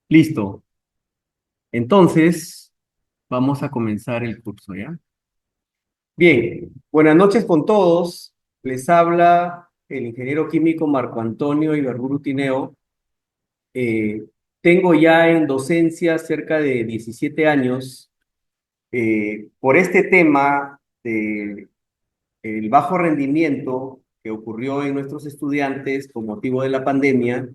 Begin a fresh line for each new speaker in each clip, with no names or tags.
Listo. Entonces, vamos a comenzar el curso, ¿ya? Bien, buenas noches con todos. Les habla el ingeniero químico Marco Antonio Ibarburu Tineo. Eh, Tengo ya en docencia cerca de 17 años. Por este tema de el bajo rendimiento que ocurrió en nuestros estudiantes con motivo de la pandemia,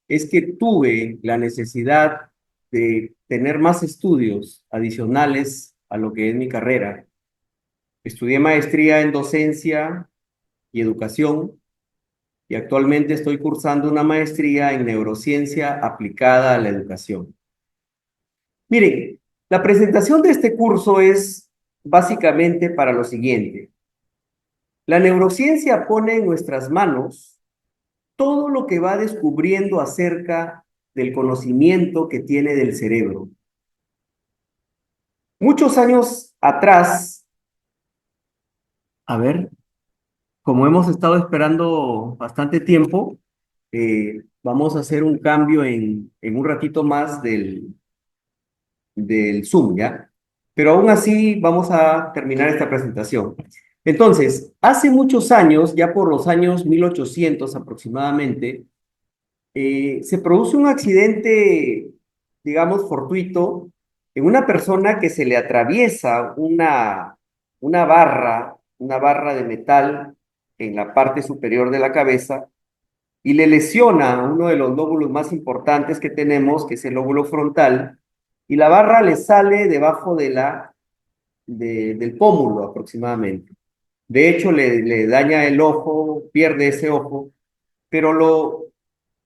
es que tuve la necesidad de tener más estudios adicionales a lo que es mi carrera. Estudié maestría en docencia y educación y actualmente estoy cursando una maestría en neurociencia aplicada a la educación. Miren, la presentación de este curso es básicamente para lo siguiente. La neurociencia pone en nuestras manos todo lo que va descubriendo acerca del conocimiento que tiene del cerebro. Muchos años atrás, a ver, como hemos estado esperando bastante tiempo, vamos a hacer un cambio en un ratito más del Zoom, ¿ya? Pero aún así vamos a terminar esta presentación. Entonces, hace muchos años, ya por los años 1800 aproximadamente, se produce un accidente, digamos, fortuito en una persona que se le atraviesa una barra de metal en la parte superior de la cabeza y le lesiona uno de los lóbulos más importantes que tenemos, que es el lóbulo frontal, y la barra le sale debajo del pómulo aproximadamente. De hecho, le daña el ojo, pierde ese ojo, pero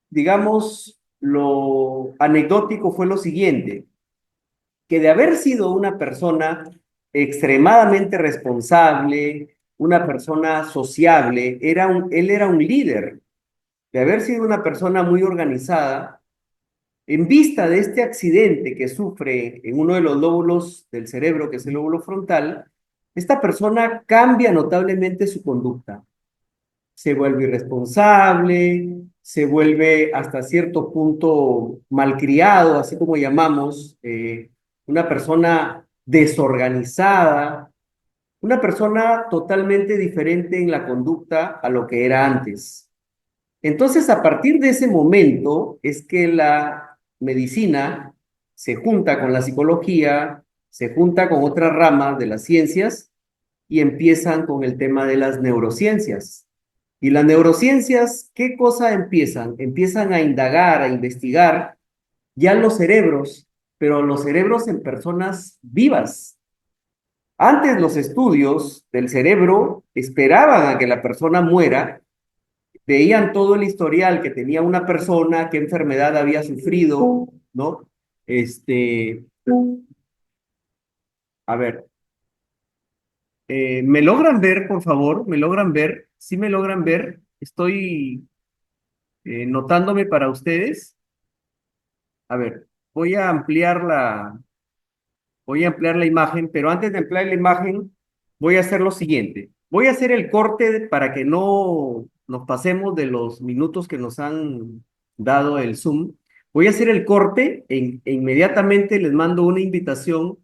digamos, lo anecdótico fue lo siguiente, que de haber sido una persona extremadamente responsable, una persona sociable, él era un líder, de haber sido una persona muy organizada, en vista de este accidente que sufre en uno de los lóbulos del cerebro, que es el lóbulo frontal, esta persona cambia notablemente su conducta, se vuelve irresponsable, se vuelve hasta cierto punto malcriado, así como llamamos, una persona desorganizada, una persona totalmente diferente en la conducta a lo que era antes. Entonces, a partir de ese momento es que la medicina se junta con la psicología, se junta con otras ramas de las ciencias y empiezan con el tema de las neurociencias. Y las neurociencias, ¿qué cosa empiezan? Empiezan a indagar, a investigar ya los cerebros, pero los cerebros en personas vivas. Antes los estudios del cerebro esperaban a que la persona muera, veían todo el historial que tenía una persona, qué enfermedad había sufrido, ¿no? Este, a ver, ¿me logran ver, por favor? ¿Me logran ver? ¿Sí me logran ver? Estoy notándome para ustedes. A ver, voy a ampliar la imagen, pero antes de ampliar la imagen, voy a hacer lo siguiente. Voy a hacer el corte para que no nos pasemos de los minutos que nos han dado el Zoom. Voy a hacer el corte e inmediatamente les mando una invitación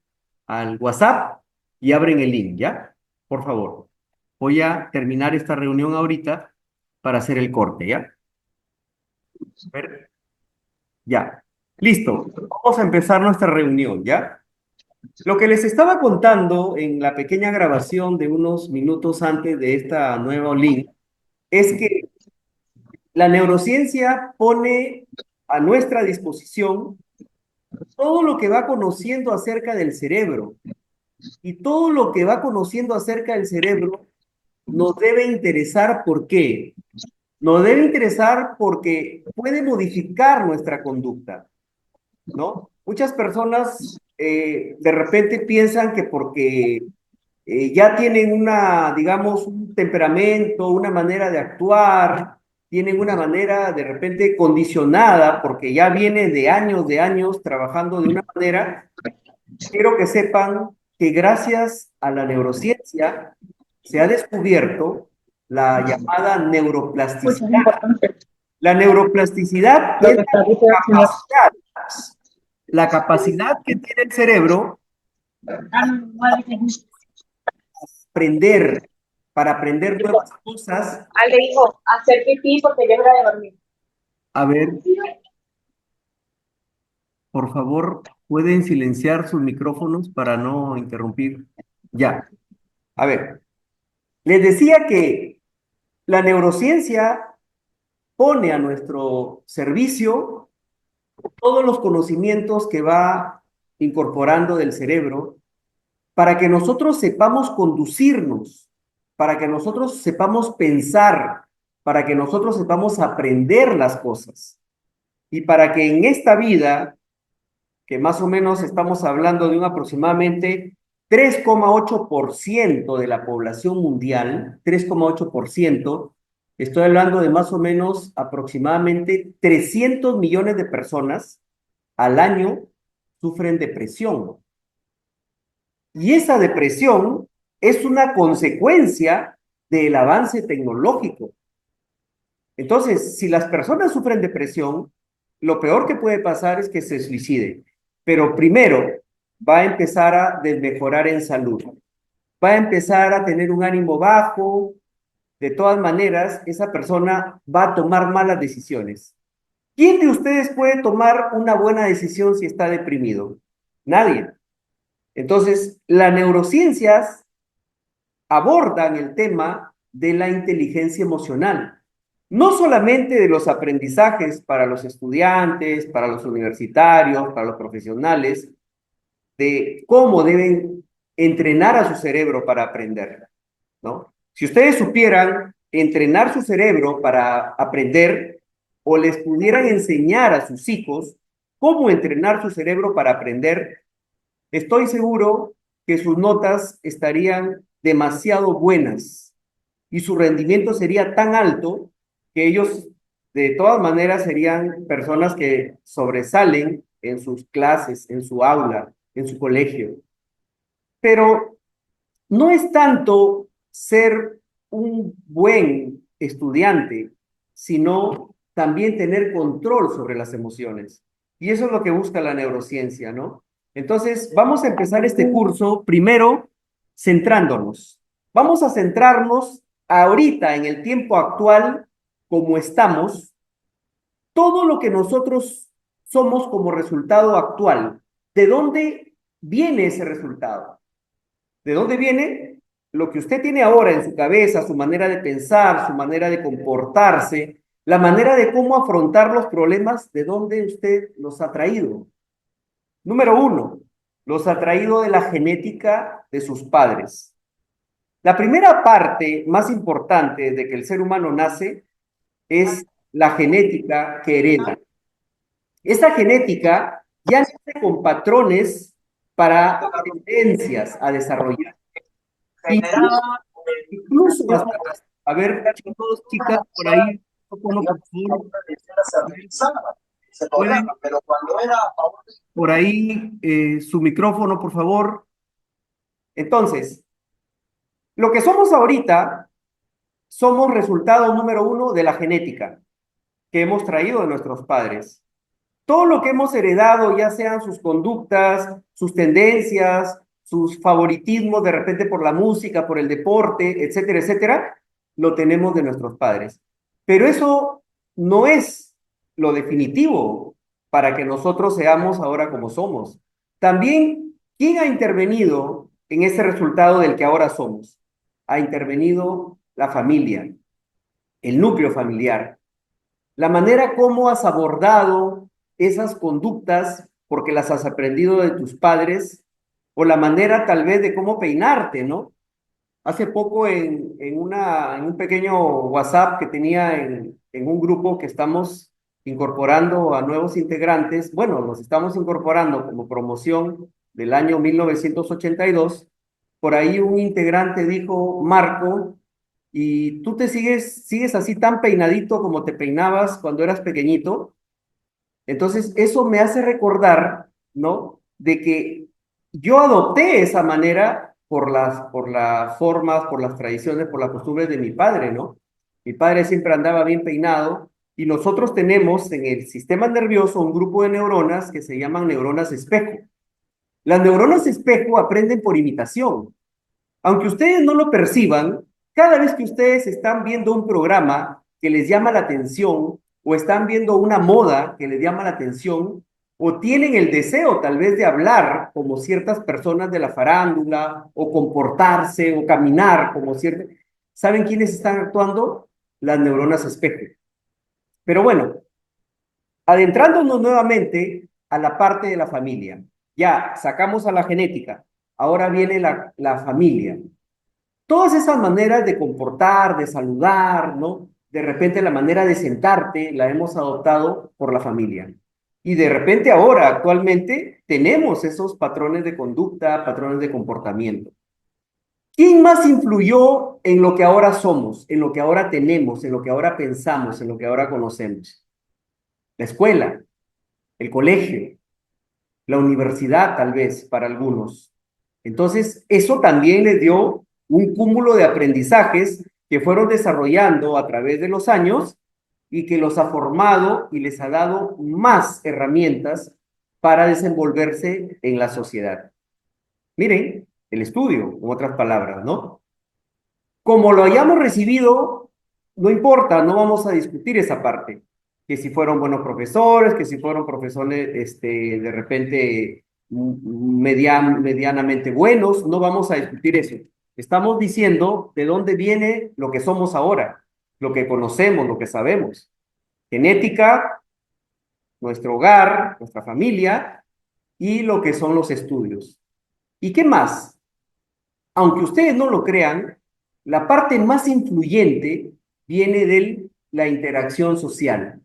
al WhatsApp y abren el link, ¿ya? Por favor. Voy a terminar esta reunión ahorita para hacer el corte, ¿ya? A ver, ya. Listo. Vamos a empezar nuestra reunión, ¿ya? Lo que les estaba contando en la pequeña grabación de unos minutos antes de esta nueva link es que la neurociencia pone a nuestra disposición todo lo que va conociendo acerca del cerebro y todo lo que va conociendo acerca del cerebro nos debe interesar. ¿Por qué? Nos debe interesar porque puede modificar nuestra conducta, ¿no? Muchas personas de repente piensan que porque ya tienen digamos, un temperamento, una manera de actuar, tienen una manera de repente condicionada, porque ya viene de años trabajando de una manera. Quiero que sepan que gracias a la neurociencia se ha descubierto la llamada
Pues es
neuroplasticidad.
importante
La neuroplasticidad
lo
es
que
la
está diciendo el señor.
capacidad. La capacidad que tiene el cerebro aprender, para aprender nuevas cosas.
Le dijo, hacer pipí porque ya es hora de dormir.
A ver, por favor, ¿pueden silenciar sus micrófonos para no interrumpir? Ya. A ver, les decía que la neurociencia pone a nuestro servicio todos los conocimientos que va incorporando del cerebro para que nosotros sepamos conducirnos, para que nosotros sepamos pensar, para que nosotros sepamos aprender las cosas y para que en esta vida, que más o menos estamos hablando de un aproximadamente 3,8% de la población mundial, 3,8%, estoy hablando de más o menos aproximadamente 300 millones de personas al año sufren depresión. Y esa depresión es una consecuencia del avance tecnológico. Entonces, si las personas sufren depresión, lo peor que puede pasar es que se suicide. Pero primero va a empezar a desmejorar en salud, va a empezar a tener un ánimo bajo. De todas maneras, esa persona va a tomar malas decisiones. ¿Quién de ustedes puede tomar una buena decisión si está deprimido? Nadie. Entonces, las neurociencias abordan el tema de la inteligencia emocional, no solamente de los aprendizajes para los estudiantes, para los universitarios, para los profesionales, de cómo deben entrenar a su cerebro para aprender, ¿no? Si ustedes supieran entrenar su cerebro para aprender o les pudieran enseñar a sus hijos cómo entrenar su cerebro para aprender, estoy seguro que sus notas estarían demasiado buenas y su rendimiento sería tan alto que ellos de todas maneras serían personas que sobresalen en sus clases, en su aula, en su colegio. Pero no es tanto ser un buen estudiante, sino también tener control sobre las emociones. Y eso es lo que busca la neurociencia, ¿no? Entonces, vamos a empezar este curso primero centrándonos. Vamos a centrarnos ahorita en el tiempo actual, como estamos, todo lo que nosotros somos como resultado actual. ¿De dónde viene ese resultado? ¿De dónde viene? Lo que usted tiene ahora en su cabeza, su manera de pensar, su manera de comportarse, la manera de cómo afrontar los problemas, ¿de dónde usted los ha traído? Número uno, los ha traído de la genética de sus padres. La primera parte más importante de que el ser humano nace es la genética que hereda. Esa genética ya nace con patrones para tendencias a desarrollar. Incluso, incluso hasta, a ver, chicos, chicas, por ahí, Socorro, por favor, a ver, pueden, por ahí, su micrófono, por favor. Entonces, lo que somos ahorita, somos resultado número uno de la genética que hemos traído de nuestros padres. Todo lo que hemos heredado, ya sean sus conductas, sus tendencias, sus favoritismos de repente por la música, por el deporte, etcétera, etcétera, lo tenemos de nuestros padres. Pero eso no es lo definitivo para que nosotros seamos ahora como somos. También, ¿quién ha intervenido en ese resultado del que ahora somos? Ha intervenido la familia, el núcleo familiar, la manera como has abordado esas conductas porque las has aprendido de tus padres o la manera tal vez de cómo peinarte, ¿no? Hace poco en un pequeño WhatsApp que tenía en un grupo que estamos incorporando a nuevos integrantes, bueno, los estamos incorporando como promoción del año 1982, por ahí un integrante dijo, Marco, ¿y tú te sigues así tan peinadito como te peinabas cuando eras pequeñito? Entonces, eso me hace recordar, ¿no? De que yo adopté esa manera por las formas, por las tradiciones, por las costumbres de mi padre, ¿no? Mi padre siempre andaba bien peinado Y nosotros tenemos en el sistema nervioso un grupo de neuronas que se llaman neuronas espejo. Las neuronas espejo aprenden por imitación. Aunque ustedes no lo perciban, cada vez que ustedes están viendo un programa que les llama la atención o están viendo una moda que les llama la atención o tienen el deseo tal vez de hablar como ciertas personas de la farándula o comportarse o caminar como ciertas... ¿Saben quiénes están actuando? Las neuronas espejo. Pero bueno, adentrándonos nuevamente a la parte de la familia. Ya sacamos a la genética, ahora viene la familia. Todas esas maneras de comportar, de saludar, ¿no? De repente la manera de sentarte la hemos adoptado por la familia. Y de repente ahora, actualmente, tenemos esos patrones de conducta, patrones de comportamiento. ¿Quién más influyó en lo que ahora somos, en lo que ahora tenemos, en lo que ahora pensamos, en lo que ahora conocemos? La escuela, el colegio, la universidad tal vez para algunos. Entonces, eso también les dio un cúmulo de aprendizajes que fueron desarrollando a través de los años y que los ha formado y les ha dado más herramientas para desenvolverse en la sociedad. Miren, el estudio, en otras palabras, ¿no? Como lo hayamos recibido, no importa, no vamos a discutir esa parte. Que si fueron buenos profesores, que si fueron profesores, de repente, medianamente buenos, no vamos a discutir eso. Estamos diciendo de dónde viene lo que somos ahora, lo que conocemos, lo que sabemos. Genética, nuestro hogar, nuestra familia y lo que son los estudios. ¿Y qué más? Aunque ustedes no lo crean, la parte más influyente viene de la interacción social.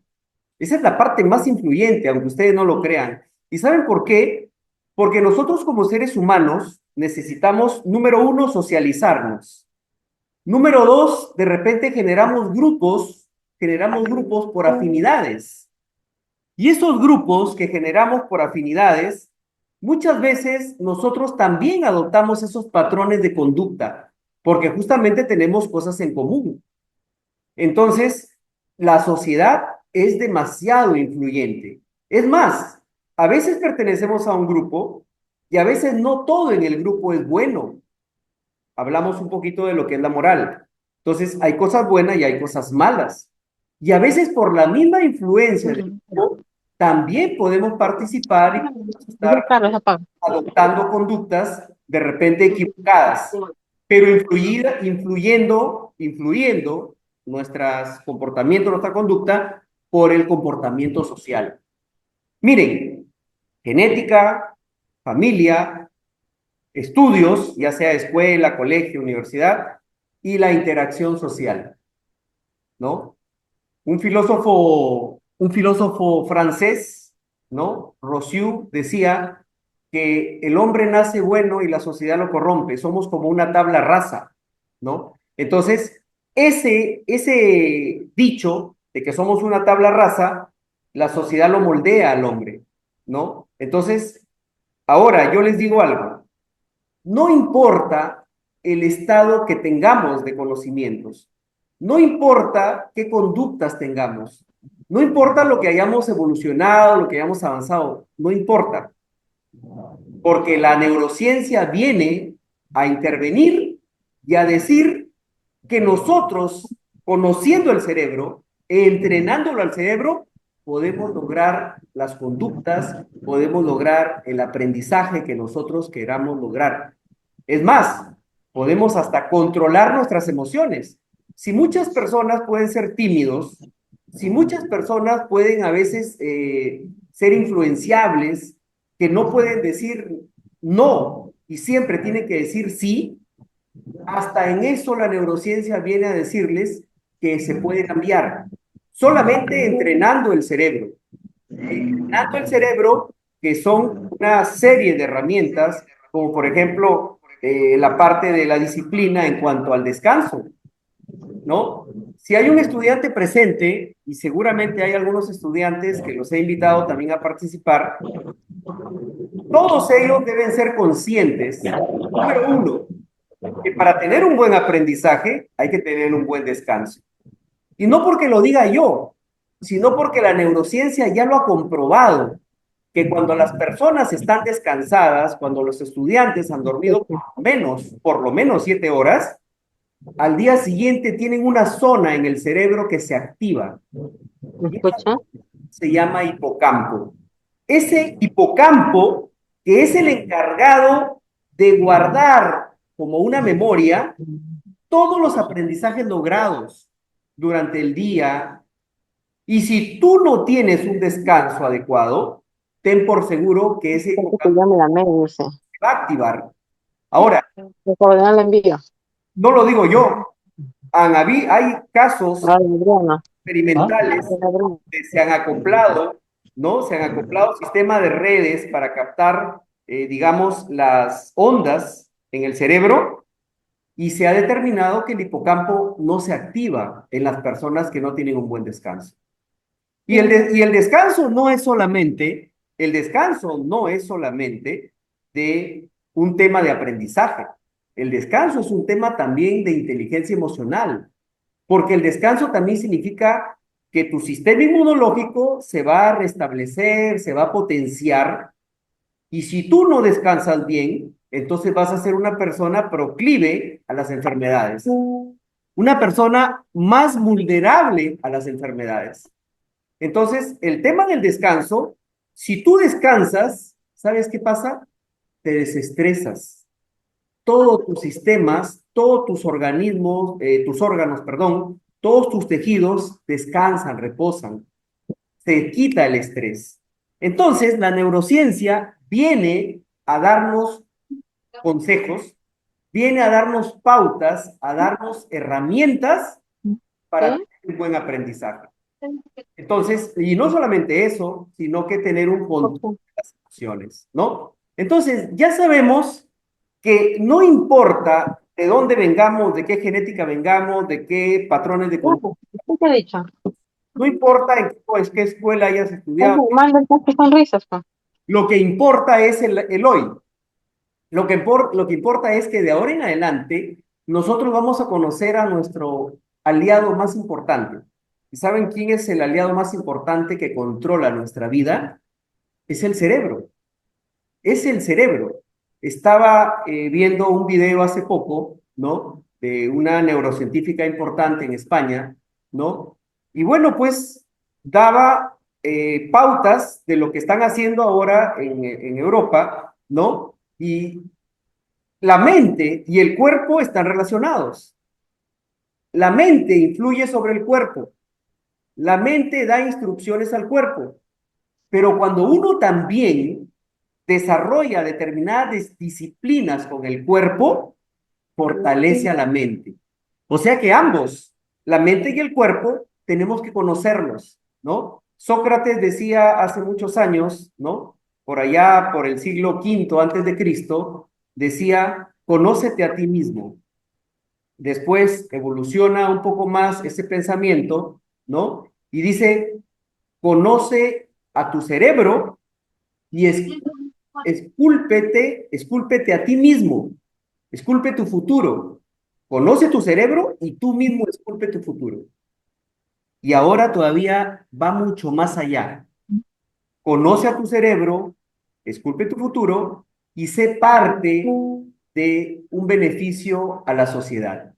Esa es la parte más influyente, aunque ustedes no lo crean. ¿Y saben por qué? Porque nosotros como seres humanos necesitamos, número uno, socializarnos. Número dos, de repente generamos grupos por afinidades. Y esos grupos que generamos por afinidades, muchas veces nosotros también adoptamos esos patrones de conducta, porque justamente tenemos cosas en común. Entonces, la sociedad es demasiado influyente. Es más, a veces pertenecemos a un grupo y a veces no todo en el grupo es bueno. Hablamos un poquito de lo que es la moral. Entonces, hay cosas buenas y hay cosas malas. Y a veces por la misma influencia del grupo, también podemos participar y estar adoptando conductas de repente equivocadas, pero influyendo nuestros comportamientos, nuestra conducta por el comportamiento social. Miren, genética, familia, estudios, ya sea escuela, colegio, universidad, y la interacción social, ¿no? Un filósofo francés, ¿no? Rousseau decía que el hombre nace bueno y la sociedad lo corrompe, somos como una tabla rasa, ¿no? Entonces, ese dicho de que somos una tabla rasa, la sociedad lo moldea al hombre, ¿no? Entonces, ahora yo les digo algo, no importa el estado que tengamos de conocimientos, no importa qué conductas tengamos, no importa lo que hayamos evolucionado, lo que hayamos avanzado, no importa, porque la neurociencia viene a intervenir y a decir que nosotros, conociendo el cerebro, entrenándolo al cerebro, podemos lograr las conductas, podemos lograr el aprendizaje que nosotros queramos lograr. Es más, podemos hasta controlar nuestras emociones. Si muchas personas pueden ser tímidos, si muchas personas pueden a veces ser influenciables, que no pueden decir no y siempre tienen que decir sí, hasta en eso la neurociencia viene a decirles que se puede cambiar, solamente entrenando el cerebro. Entrenando el cerebro, que son una serie de herramientas, como por ejemplo la parte de la disciplina en cuanto al descanso, ¿no? Si hay un estudiante presente, y seguramente hay algunos estudiantes que los he invitado también a participar, todos ellos deben ser conscientes, número uno, que para tener un buen aprendizaje hay que tener un buen descanso. Y no porque lo diga yo, sino porque la neurociencia ya lo ha comprobado, que cuando las personas están descansadas, cuando los estudiantes han dormido por lo menos 7 horas, al día siguiente tienen una zona en el cerebro que se activa.
¿Me
Y esa
escucha?
se llama hipocampo. Ese hipocampo, que es el encargado de guardar como una memoria todos los aprendizajes logrados durante el día. Y si tú no tienes un descanso adecuado, ten por seguro que ese
Creo que
hipocampo
ya me la me dice.
se va a activar. Ahora,
¿Qué coordenada le envío?
no lo digo yo, hay casos
Vale, Adriana.
experimentales
Adriana.
que se han acoplado, ¿no? Se han acoplado sistemas de redes para captar, digamos, las ondas en el cerebro y se ha determinado que el hipocampo no se activa en las personas que no tienen un buen descanso. Y el descanso no es solamente, el descanso no es solamente de un tema de aprendizaje. El descanso es un tema también de inteligencia emocional, porque el descanso también significa que tu sistema inmunológico se va a restablecer, se va a potenciar, y si tú no descansas bien, entonces vas a ser una persona proclive a las enfermedades, una persona más vulnerable a las enfermedades. Entonces, el tema del descanso, si tú descansas, ¿sabes qué pasa? Te desestresas. Todos tus sistemas, todos tus organismos, tus órganos, perdón, todos tus tejidos descansan, reposan, se quita el estrés. Entonces, la neurociencia viene a darnos consejos, viene a darnos pautas, a darnos herramientas para
¿Sí?
tener un buen aprendizaje. Entonces, y no solamente eso, sino que tener un control
Ok.
de las emociones, ¿no? Entonces, ya sabemos que no importa de dónde vengamos, de qué genética vengamos, de qué patrones de conducta,
¿Qué te he dicho?
no importa en qué escuela hayas estudiado,
Manda estas sonrisas, pues.
lo que importa es el hoy. Lo que importa es que de ahora en adelante nosotros vamos a conocer a nuestro aliado más importante. ¿Y saben quién es el aliado más importante que controla nuestra vida? Es el cerebro. Es el cerebro. Estaba viendo un video hace poco, ¿no? De una neurocientífica importante en España, ¿no? Y bueno, pues daba pautas de lo que están haciendo ahora en Europa, ¿no? Y la mente y el cuerpo están relacionados. La mente influye sobre el cuerpo. La mente da instrucciones al cuerpo. Pero cuando uno también desarrolla determinadas disciplinas con el cuerpo, fortalece a la mente. O sea que ambos, la mente y el cuerpo, tenemos que conocerlos, ¿no? Sócrates decía hace muchos años, ¿no? Por allá, por el siglo V antes de Cristo, decía, conócete a ti mismo. Después evoluciona un poco más ese pensamiento, ¿no? Y dice, conoce a tu cerebro y escúlpete a ti mismo, esculpe tu futuro, conoce tu cerebro y tú mismo esculpe tu futuro. Y ahora todavía va mucho más allá. Conoce a tu cerebro, esculpe tu futuro y sé parte de un beneficio a la sociedad.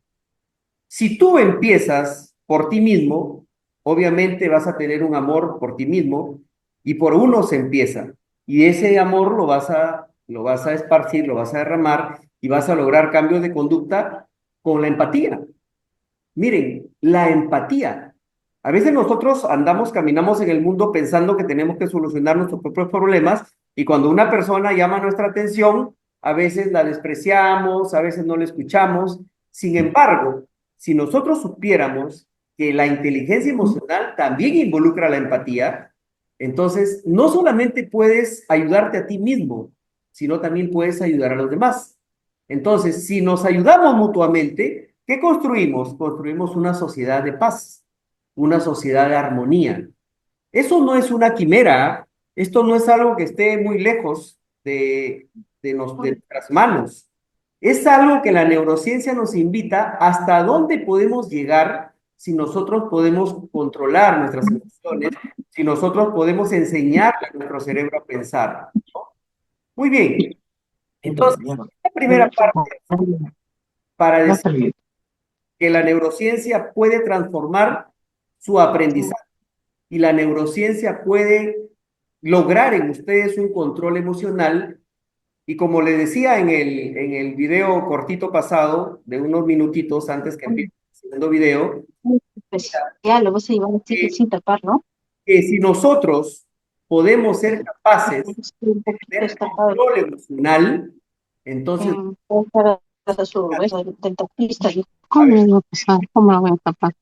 Si tú empiezas por ti mismo, obviamente vas a tener un amor por ti mismo y por uno se empieza. Y ese amor lo vas a esparcir, lo vas a derramar y vas a lograr cambios de conducta con la empatía. Miren, la empatía. A veces nosotros caminamos en el mundo pensando que tenemos que solucionar nuestros propios problemas y cuando una persona llama nuestra atención, a veces la despreciamos, a veces no la escuchamos. Sin embargo, si nosotros supiéramos que la inteligencia emocional también involucra la empatía, entonces no solamente puedes ayudarte a ti mismo, sino también puedes ayudar a los demás. Entonces, si nos ayudamos mutuamente, ¿qué construimos? Construimos una sociedad de paz, una sociedad de armonía. Eso no es una quimera, esto no es algo que esté muy lejos de nuestras manos. Es algo que la neurociencia nos invita hasta dónde podemos llegar si nosotros podemos controlar nuestras emociones, si nosotros podemos enseñarle a nuestro cerebro a pensar, ¿no? Muy bien. Entonces, la primera parte para decir que la neurociencia puede transformar su aprendizaje y la neurociencia puede lograr en ustedes un control emocional. Y como le decía en el video cortito pasado, de unos minutitos antes que empiece el segundo video,
Pues ya lo vas a llevar así que
que,
sin tapar, ¿no?
que si nosotros podemos ser capaces
Sí, un
de
poquito
tener
destapado.
control emocional, entonces,
Para su eso, del tapista.
a
¿Cómo
ver,
lo voy a pasar? ¿Cómo lo voy a tapar?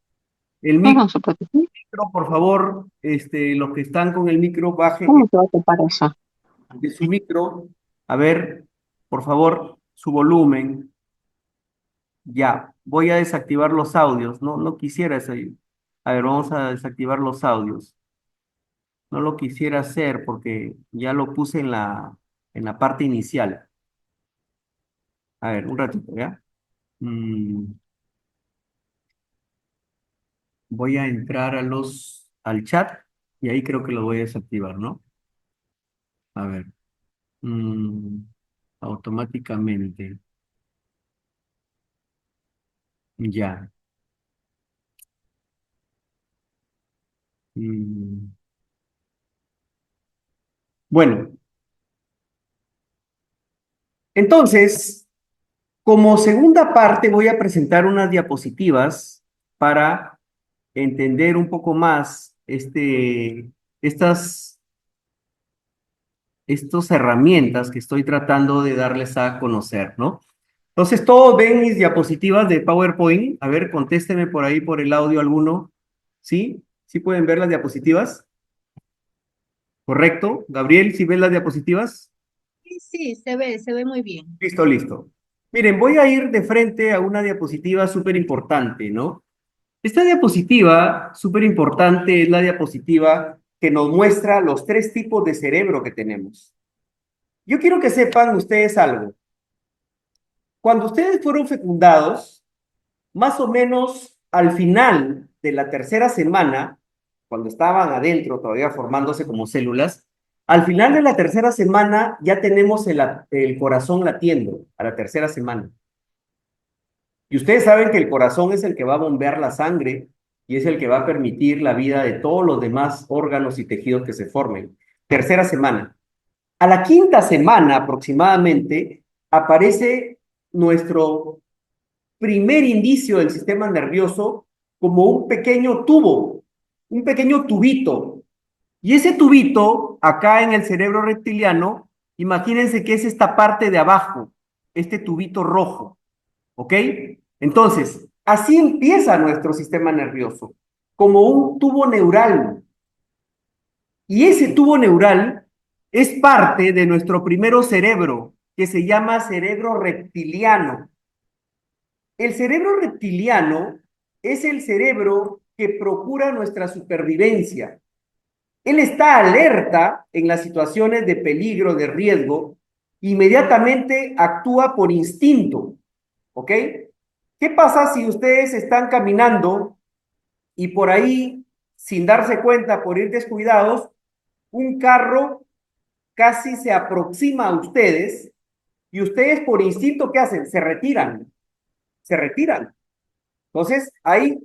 el
No, no se puede.
micro, por favor, los que están con el micro, bajen
¿Cómo te va a tapar eso?
de su micro, a ver, por favor, su volumen. Ya, voy a desactivar los audios. No, no quisiera eso. A ver, vamos a desactivar los audios. No lo quisiera hacer porque ya lo puse en la parte inicial. A ver, un ratito, ¿ya? Mm, voy a entrar al chat y ahí creo que lo voy a desactivar, ¿no? A ver. mm, automáticamente. Ya. Mm, bueno, entonces, como segunda parte voy a presentar unas diapositivas para entender un poco más estas, estas herramientas que estoy tratando de darles a conocer, ¿no? Entonces, todos ven mis diapositivas de PowerPoint. A ver, contésteme por ahí por el audio alguno. ¿Sí? ¿Sí pueden ver las diapositivas? ¿Correcto? Gabriel, ¿sí ven las diapositivas?
Sí, sí, se ve muy bien.
Listo, listo. Miren, voy a ir de frente a una diapositiva súper importante, ¿no? Esta diapositiva súper importante es la diapositiva que nos muestra los tres tipos de cerebro que tenemos. Yo quiero que sepan ustedes algo. Cuando ustedes fueron fecundados, más o menos al final de la tercera semana, cuando estaban adentro todavía formándose como células, al final de la tercera semana ya tenemos el corazón latiendo, a la tercera semana. Y ustedes saben que el corazón es el que va a bombear la sangre y es el que va a permitir la vida de todos los demás órganos y tejidos que se formen. Tercera semana. A la quinta semana aproximadamente aparece nuestro primer indicio del sistema nervioso como un pequeño tubo, un pequeño tubito. Y ese tubito, acá en el cerebro reptiliano, imagínense que es esta parte de abajo, este tubito rojo. ¿Ok? Entonces, así empieza nuestro sistema nervioso, como un tubo neural. Y ese tubo neural es parte de nuestro primero cerebro, que se llama cerebro reptiliano. El cerebro reptiliano es el cerebro que procura nuestra supervivencia. Él está alerta en las situaciones de peligro, de riesgo, inmediatamente actúa por instinto. ¿Ok? ¿Qué pasa si ustedes están caminando y por ahí, sin darse cuenta, por ir descuidados, un carro casi se aproxima a ustedes y ustedes por instinto, ¿qué hacen? Se retiran, se retiran. Entonces, hay,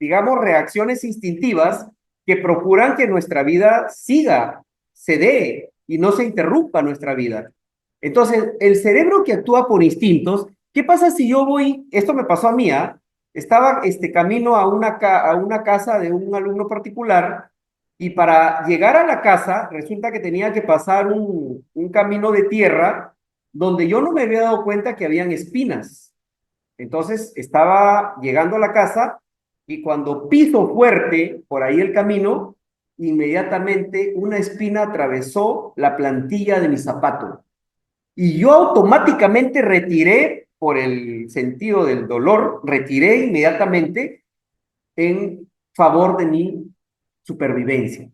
digamos, reacciones instintivas que procuran que nuestra vida siga, se dé y no se interrumpa nuestra vida. Entonces, el cerebro que actúa por instintos, ¿qué pasa si yo voy, esto me pasó a mí, ¿ah? Estaba camino a una casa de un alumno particular y para llegar a la casa resulta que tenía que pasar un camino de tierra donde yo no me había dado cuenta que habían espinas. Entonces estaba llegando a la casa y cuando piso fuerte por ahí el camino, inmediatamente una espina atravesó la plantilla de mi zapato. Y yo automáticamente retiré, por el sentido del dolor, retiré inmediatamente en favor de mi supervivencia.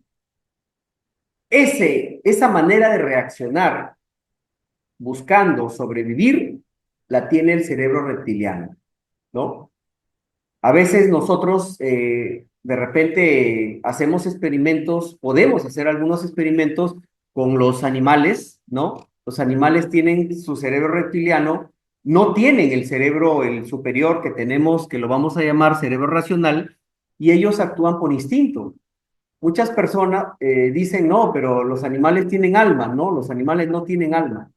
Esa manera de reaccionar buscando sobrevivir la tiene el cerebro reptiliano, ¿no? A veces nosotros de repente hacemos experimentos, podemos hacer algunos experimentos con los animales, ¿no? Los animales tienen su cerebro reptiliano, no tienen el cerebro, el superior que tenemos, que lo vamos a llamar cerebro racional, y ellos actúan por instinto. Muchas personas dicen, no, pero los animales tienen alma, ¿no? Los animales no tienen alma.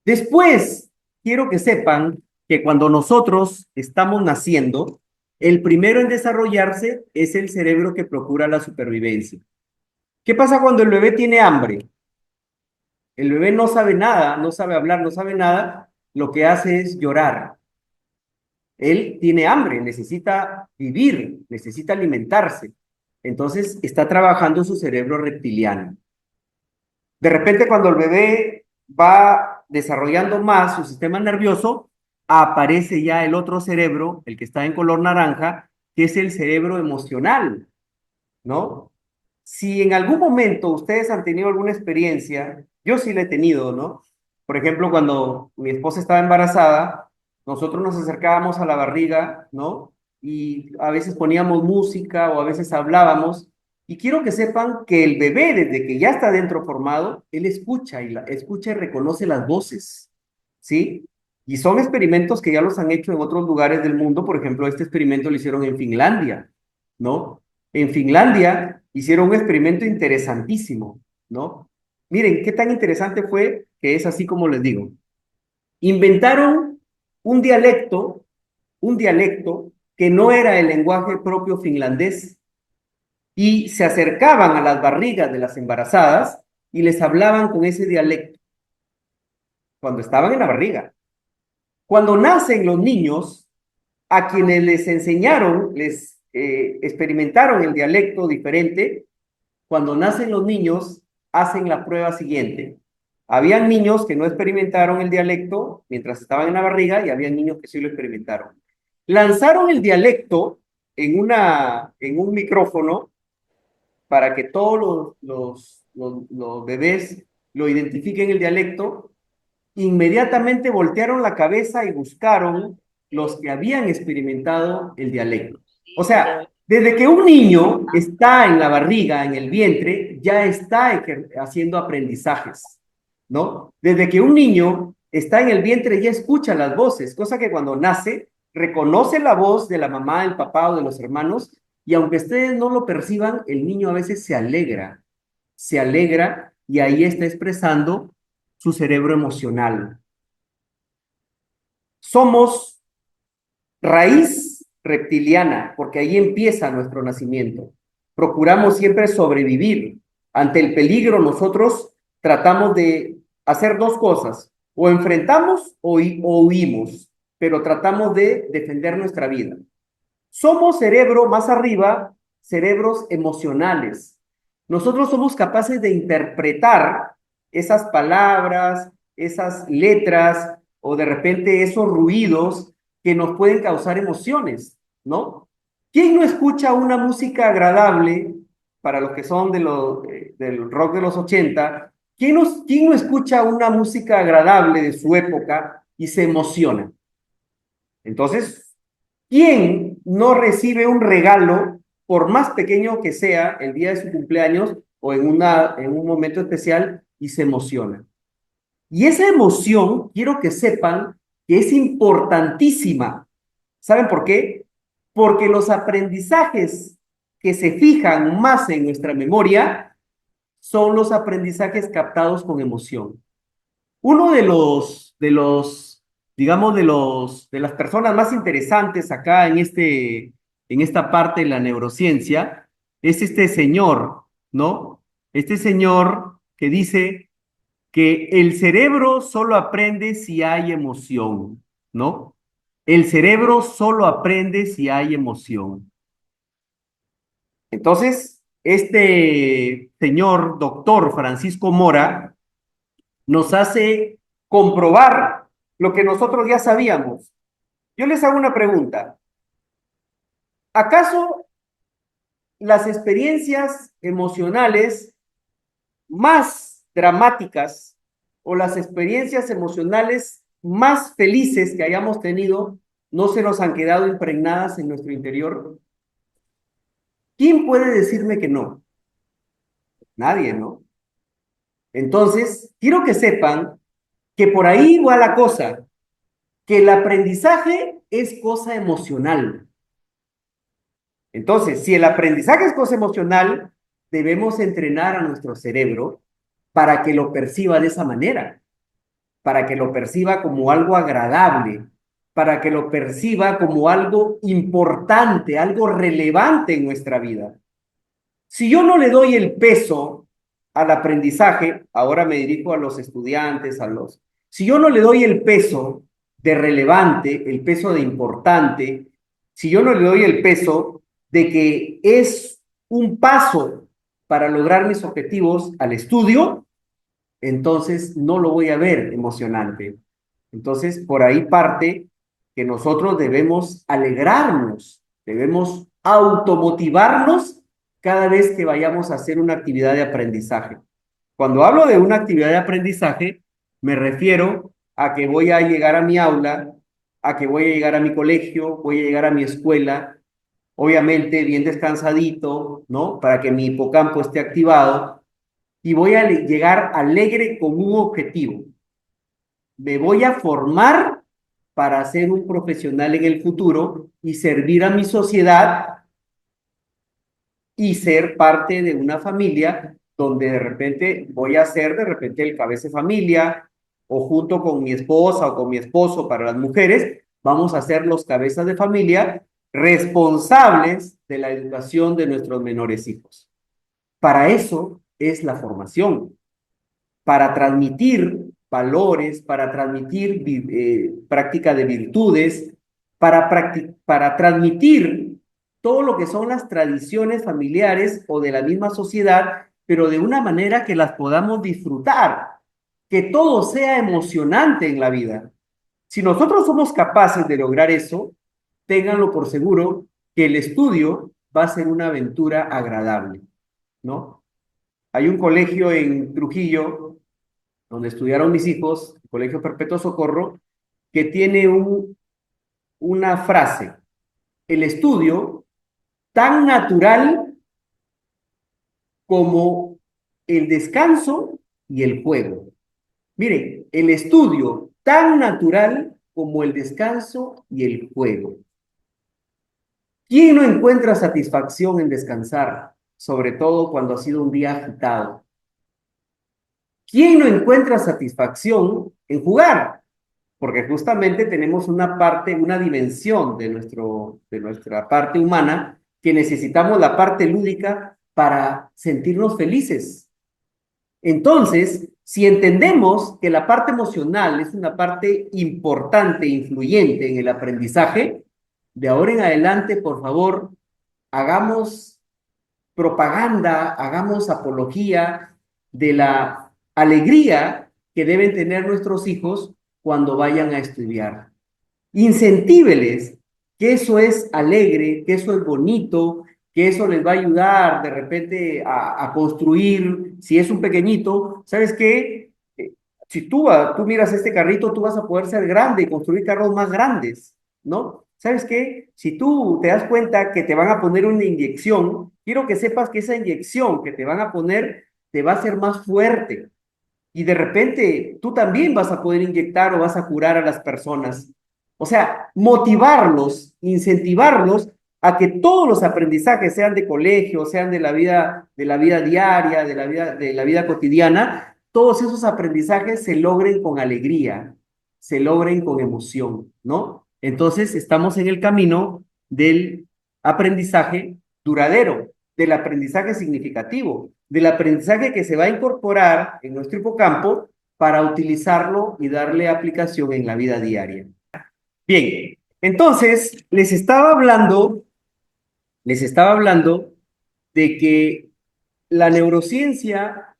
Después, quiero que sepan que cuando nosotros estamos naciendo, el primero en desarrollarse es el cerebro que procura la supervivencia. ¿Qué pasa cuando el bebé tiene hambre? El bebé no sabe nada, no sabe hablar, no sabe nada, lo que hace es llorar. Él tiene hambre, necesita vivir, necesita alimentarse. Entonces está trabajando su cerebro reptiliano. De repente, cuando el bebé va desarrollando más su sistema nervioso, aparece ya el otro cerebro, el que está en color naranja, que es el cerebro emocional, ¿no? Si en algún momento ustedes han tenido alguna experiencia, yo sí la he tenido, ¿no? Por ejemplo, cuando mi esposa estaba embarazada, nosotros nos acercábamos a la barriga, ¿no? Y a veces poníamos música o a veces hablábamos. Y quiero que sepan que el bebé, desde que ya está dentro formado, él escucha escucha y reconoce las voces, ¿sí? Y son experimentos que ya los han hecho en otros lugares del mundo. Por ejemplo, este experimento lo hicieron en Finlandia, ¿no? En Finlandia hicieron un experimento interesantísimo, ¿no? Miren, qué tan interesante fue que es así como les digo. Inventaron un dialecto, un dialecto que no era el lenguaje propio finlandés y se acercaban a las barrigas de las embarazadas y les hablaban con ese dialecto cuando estaban en la barriga. Cuando nacen los niños, a quienes les enseñaron, les experimentaron el dialecto diferente, cuando nacen los niños, hacen la prueba siguiente. Habían niños que no experimentaron el dialecto mientras estaban en la barriga y había niños que sí lo experimentaron. Lanzaron el dialecto en un micrófono para que todos los bebés lo identifiquen el dialecto. Inmediatamente voltearon la cabeza y buscaron los que habían experimentado el dialecto. O sea, desde que un niño está en la barriga, en el vientre, ya está haciendo aprendizajes, ¿no? Desde que un niño está en el vientre, ya escucha las voces, cosa que cuando nace, reconoce la voz de la mamá, el papá o de los hermanos, y aunque ustedes no lo perciban, el niño a veces se alegra y ahí está expresando su cerebro emocional. Somos raíz reptiliana, porque ahí empieza nuestro nacimiento. Procuramos siempre sobrevivir. Ante el peligro, nosotros tratamos de hacer dos cosas, o enfrentamos o huimos, pero tratamos de defender nuestra vida. Somos cerebro más arriba, cerebros emocionales. Nosotros somos capaces de interpretar esas palabras, esas letras o de repente esos ruidos que nos pueden causar emociones, ¿no? ¿Quién no escucha una música agradable para los que son del rock de los 80? ¿Quién no escucha una música agradable de su época y se emociona? Entonces, ¿quién no recibe un regalo, por más pequeño que sea, el día de su cumpleaños o en un momento especial y se emociona? Y esa emoción, quiero que sepan que es importantísima. ¿Saben por qué? Porque los aprendizajes que se fijan más en nuestra memoria son los aprendizajes captados con emoción. Uno digamos, de las personas más interesantes acá en esta parte de la neurociencia es este señor, ¿no? Este señor que dice que el cerebro solo aprende si hay emoción, ¿no? El cerebro solo aprende si hay emoción. Entonces, este señor doctor Francisco Mora nos hace comprobar lo que nosotros ya sabíamos. Yo les hago una pregunta. ¿Acaso las experiencias emocionales más dramáticas o las experiencias emocionales más felices que hayamos tenido no se nos han quedado impregnadas en nuestro interior? ¿Quién puede decirme que no? Nadie, ¿no? Entonces, quiero que sepan que por ahí va la cosa, que el aprendizaje es cosa emocional. Entonces, si el aprendizaje es cosa emocional, debemos entrenar a nuestro cerebro para que lo perciba de esa manera, para que lo perciba como algo agradable, para que lo perciba como algo importante, algo relevante en nuestra vida. Si yo no le doy el peso al aprendizaje, ahora me dirijo a los estudiantes, si yo no le doy el peso de relevante, el peso de importante, si yo no le doy el peso de que es un paso para lograr mis objetivos al estudio, entonces no lo voy a ver emocionante. Entonces, por ahí parte que nosotros debemos alegrarnos, debemos automotivarnos cada vez que vayamos a hacer una actividad de aprendizaje. Cuando hablo de una actividad de aprendizaje, me refiero a que voy a llegar a mi aula, a que voy a llegar a mi colegio, voy a llegar a mi escuela, obviamente bien descansadito, ¿no? Para que mi hipocampo esté activado y voy a llegar alegre con un objetivo. Me voy a formar para ser un profesional en el futuro y servir a mi sociedad y ser parte de una familia donde de repente voy a ser de repente el cabeza de familia o junto con mi esposa o con mi esposo para las mujeres, vamos a ser los cabezas de familia responsables de la educación de nuestros menores hijos. Para eso es la formación, para transmitir valores, para transmitir práctica de virtudes, para transmitir todo lo que son las tradiciones familiares o de la misma sociedad, pero de una manera que las podamos disfrutar, que todo sea emocionante en la vida. Si nosotros somos capaces de lograr eso, ténganlo por seguro que el estudio va a ser una aventura agradable, ¿no? Hay un colegio en Trujillo donde estudiaron mis hijos, el Colegio Perpetuo Socorro, que tiene una frase, el estudio tan natural como el descanso y el juego. Miren, el estudio tan natural como el descanso y el juego. ¿Quién no encuentra satisfacción en descansar, sobre todo cuando ha sido un día agitado? ¿Quién no encuentra satisfacción en jugar? Porque justamente tenemos una parte, una dimensión de nuestra parte humana que necesitamos la parte lúdica para sentirnos felices. Entonces, si entendemos que la parte emocional es una parte importante e influyente en el aprendizaje, de ahora en adelante, por favor, hagamos propaganda, hagamos apología de la alegría que deben tener nuestros hijos cuando vayan a estudiar. Incentíveles que eso es alegre, que eso es bonito, que eso les va a ayudar de repente a construir, si es un pequeñito, ¿sabes qué? Si tú miras este carrito, tú vas a poder ser grande y construir carros más grandes, ¿no? ¿Sabes qué? Si tú te das cuenta que te van a poner una inyección, quiero que sepas que esa inyección que te van a poner te va a hacer más fuerte. Y de repente tú también vas a poder inyectar o vas a curar a las personas. O sea, motivarlos, incentivarlos a que todos los aprendizajes, sean de colegio, sean de la vida diaria, de la vida cotidiana, todos esos aprendizajes se logren con alegría, se logren con emoción, ¿no? Entonces, estamos en el camino del aprendizaje duradero, del aprendizaje significativo, del aprendizaje que se va a incorporar en nuestro hipocampo para utilizarlo y darle aplicación en la vida diaria. Bien, entonces les estaba hablando de que la neurociencia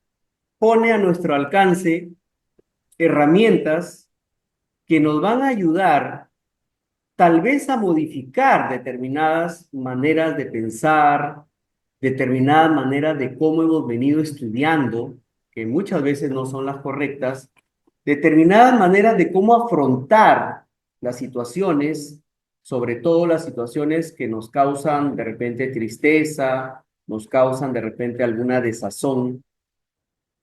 pone a nuestro alcance herramientas que nos van a ayudar tal vez a modificar determinadas maneras de pensar, determinadas maneras de cómo hemos venido estudiando, que muchas veces no son las correctas, determinadas maneras de cómo afrontar las situaciones sobre todo las situaciones que nos causan de repente tristeza, nos causan de repente alguna desazón.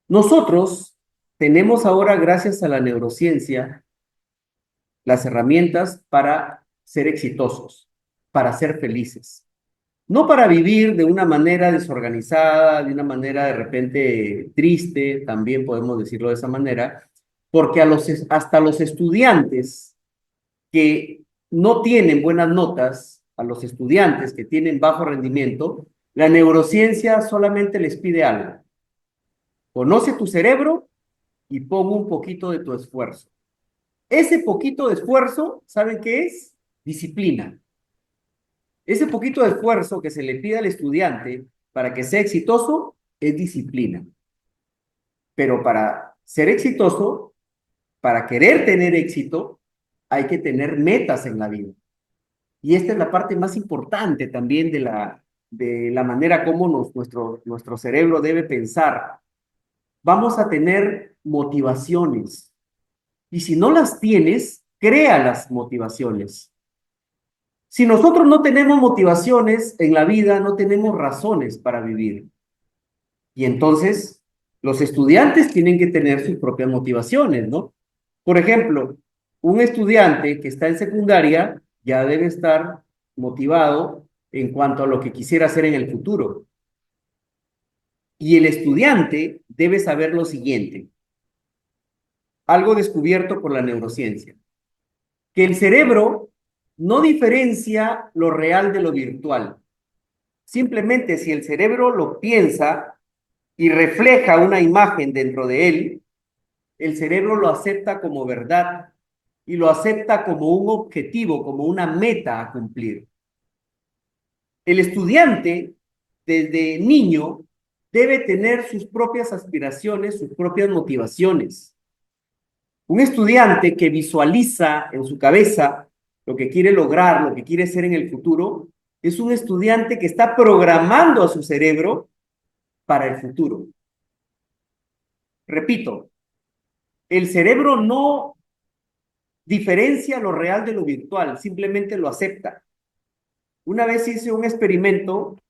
Nosotros tenemos ahora, gracias a la neurociencia, las herramientas para ser exitosos, para ser felices. No para vivir de una manera desorganizada, de una manera de repente triste, también podemos decirlo de esa manera, porque hasta los estudiantes que no tienen buenas notas, a los estudiantes que tienen bajo rendimiento, la neurociencia solamente les pide algo. Conoce tu cerebro y pon un poquito de tu esfuerzo. Ese poquito de esfuerzo, ¿saben qué es? Disciplina. Ese poquito de esfuerzo que se le pide al estudiante para que sea exitoso es disciplina. Pero para ser exitoso, para querer tener éxito, hay que tener metas en la vida. Y esta es la parte más importante también de la manera como nuestro cerebro debe pensar. Vamos a tener motivaciones. Y si no las tienes, crea las motivaciones. Si nosotros no tenemos motivaciones en la vida, no tenemos razones para vivir. Y entonces, los estudiantes tienen que tener sus propias motivaciones, ¿no? Por ejemplo, un estudiante que está en secundaria ya debe estar motivado en cuanto a lo que quisiera hacer en el futuro. Y el estudiante debe saber lo siguiente, algo descubierto por la neurociencia, que el cerebro no diferencia lo real de lo virtual. Simplemente si el cerebro lo piensa y refleja una imagen dentro de él, el cerebro lo acepta como verdad y lo acepta como un objetivo, como una meta a cumplir. El estudiante, desde niño, debe tener sus propias aspiraciones, sus propias motivaciones. Un estudiante que visualiza en su cabeza lo que quiere lograr, lo que quiere ser en el futuro, es un estudiante que está programando a su cerebro para el futuro. Repito, el cerebro no diferencia lo real de lo virtual, simplemente lo acepta. Una vez hice un experimento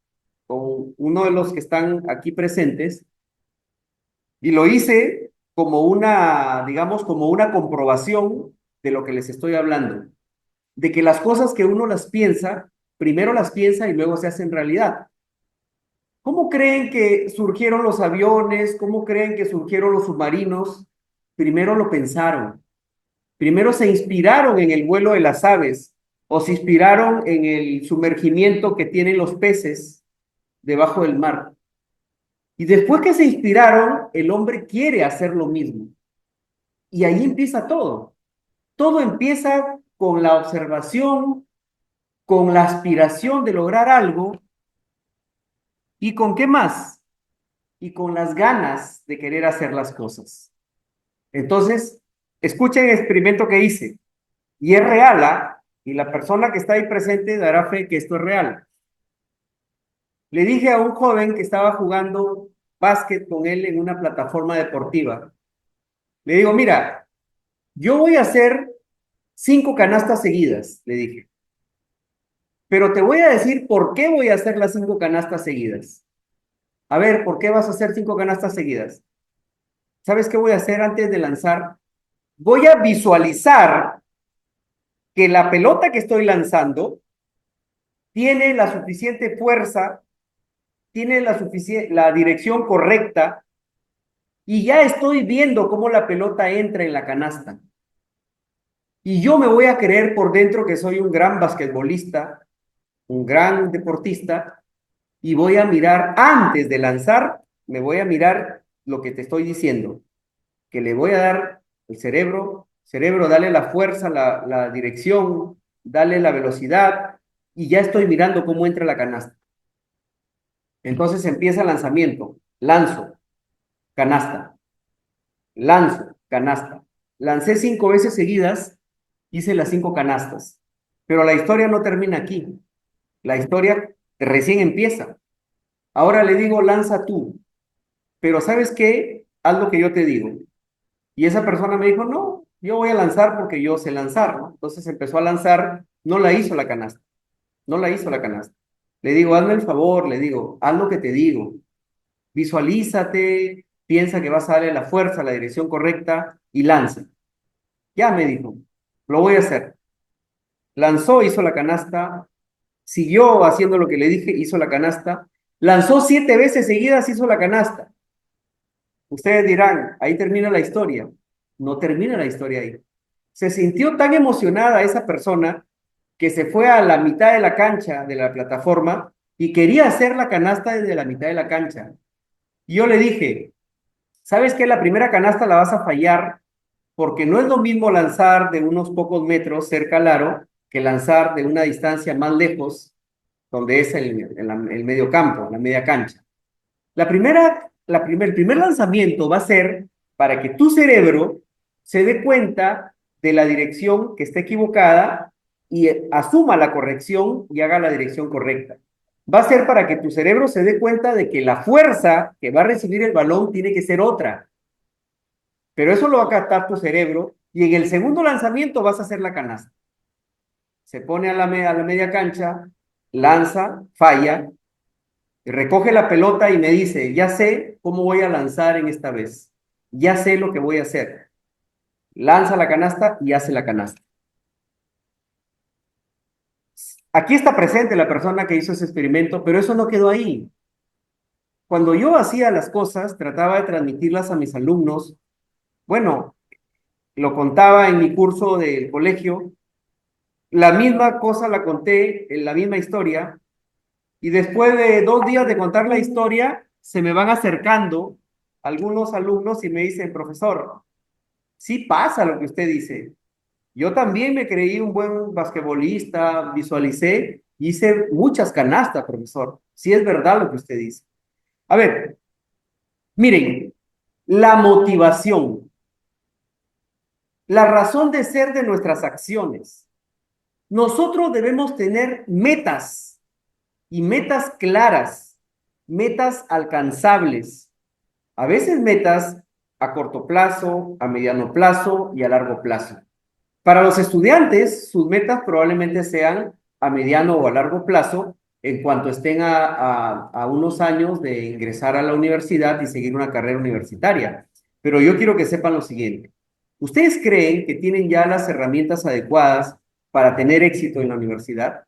con uno de los que están aquí presentes y lo hice como una, digamos, como una comprobación de lo que les estoy hablando, de que las cosas que uno las piensa, primero las piensa y luego se hacen realidad. ¿Cómo creen que surgieron los aviones? ¿Cómo creen que surgieron los submarinos? Primero lo pensaron. Primero se inspiraron en el vuelo de las aves o se inspiraron en el sumergimiento que tienen los peces debajo del mar. Y después que se inspiraron, el hombre quiere hacer lo mismo. Y ahí empieza todo. Todo empieza con la observación, con la aspiración de lograr algo. ¿Y con qué más? Y con las ganas de querer hacer las cosas. Entonces, escuchen el experimento que hice. Y es real, ¿ah? Y la persona que está ahí presente dará fe que esto es real. Le dije a un joven que estaba jugando básquet con él en una plataforma deportiva. Le digo, mira, yo voy a hacer 5 canastas seguidas, le dije. Pero te voy a decir por qué voy a hacer las 5 canastas seguidas. A ver, ¿por qué vas a hacer 5 canastas seguidas? ¿Sabes qué voy a hacer antes de lanzar? Voy a visualizar que la pelota que estoy lanzando tiene la suficiente fuerza, tiene la dirección correcta y ya estoy viendo cómo la pelota entra en la canasta. Y yo me voy a creer por dentro que soy un gran basquetbolista, un gran deportista, y voy a mirar, antes de lanzar, me voy a mirar lo que te estoy diciendo, que le voy a dar el cerebro, dale la fuerza, la dirección, dale la velocidad, y ya estoy mirando cómo entra la canasta. Entonces empieza el lanzamiento, lanzo, canasta, lanzo, canasta. Lancé 5 veces seguidas, hice las 5 canastas, pero la historia no termina aquí, la historia recién empieza. Ahora le digo, lanza tú, pero ¿sabes qué? Haz lo que yo te digo. Y esa persona me dijo, no, yo voy a lanzar porque yo sé lanzar, ¿no? Entonces empezó a lanzar No la hizo la canasta. No la hizo la canasta. Le digo, hazme el favor, le digo, haz lo que te digo. Visualízate, piensa que vas a darle la fuerza, la dirección correcta y lanza. Ya me dijo, lo voy a hacer. Lanzó, hizo la canasta, siguió haciendo lo que le dije, hizo la canasta. Lanzó 7 veces seguidas, hizo la canasta. Ustedes dirán, ahí termina la historia. No termina la historia ahí. Se sintió tan emocionada esa persona que se fue a la mitad de la cancha de la plataforma y quería hacer la canasta desde la mitad de la cancha. Y yo le dije, ¿sabes qué? La primera canasta la vas a fallar porque no es lo mismo lanzar de unos pocos metros cerca al aro que lanzar de una distancia más lejos, donde es el medio campo, la media cancha. El primer lanzamiento va a ser para que tu cerebro se dé cuenta de la dirección que está equivocada y asuma la corrección y haga la dirección correcta. Va a ser para que tu cerebro se dé cuenta de que la fuerza que va a recibir el balón tiene que ser otra. Pero eso lo va a captar tu cerebro y en el segundo lanzamiento vas a hacer la canasta. Se pone a la media cancha, lanza, falla, recoge la pelota y me dice, ya sé cómo voy a lanzar en esta vez. Ya sé lo que voy a hacer. Lanza la canasta y hace la canasta. Aquí está presente la persona que hizo ese experimento, pero eso no quedó ahí. Cuando yo hacía las cosas, trataba de transmitirlas a mis alumnos. Bueno, lo contaba en mi curso del colegio. La misma cosa la conté en la misma historia. Y después de 2 días de contar la historia, se me van acercando algunos alumnos y me dicen, profesor, sí pasa lo que usted dice. Yo también me creí un buen basquetbolista, visualicé, hice muchas canastas, profesor. Sí es verdad lo que usted dice. A ver, miren, la motivación, la razón de ser de nuestras acciones. Nosotros debemos tener metas y metas claras, metas alcanzables. A veces metas a corto plazo, a mediano plazo y a largo plazo. Para los estudiantes, sus metas probablemente sean a mediano o a largo plazo en cuanto estén a unos años de ingresar a la universidad y seguir una carrera universitaria. Pero yo quiero que sepan lo siguiente. ¿Ustedes creen que tienen ya las herramientas adecuadas para tener éxito en la universidad?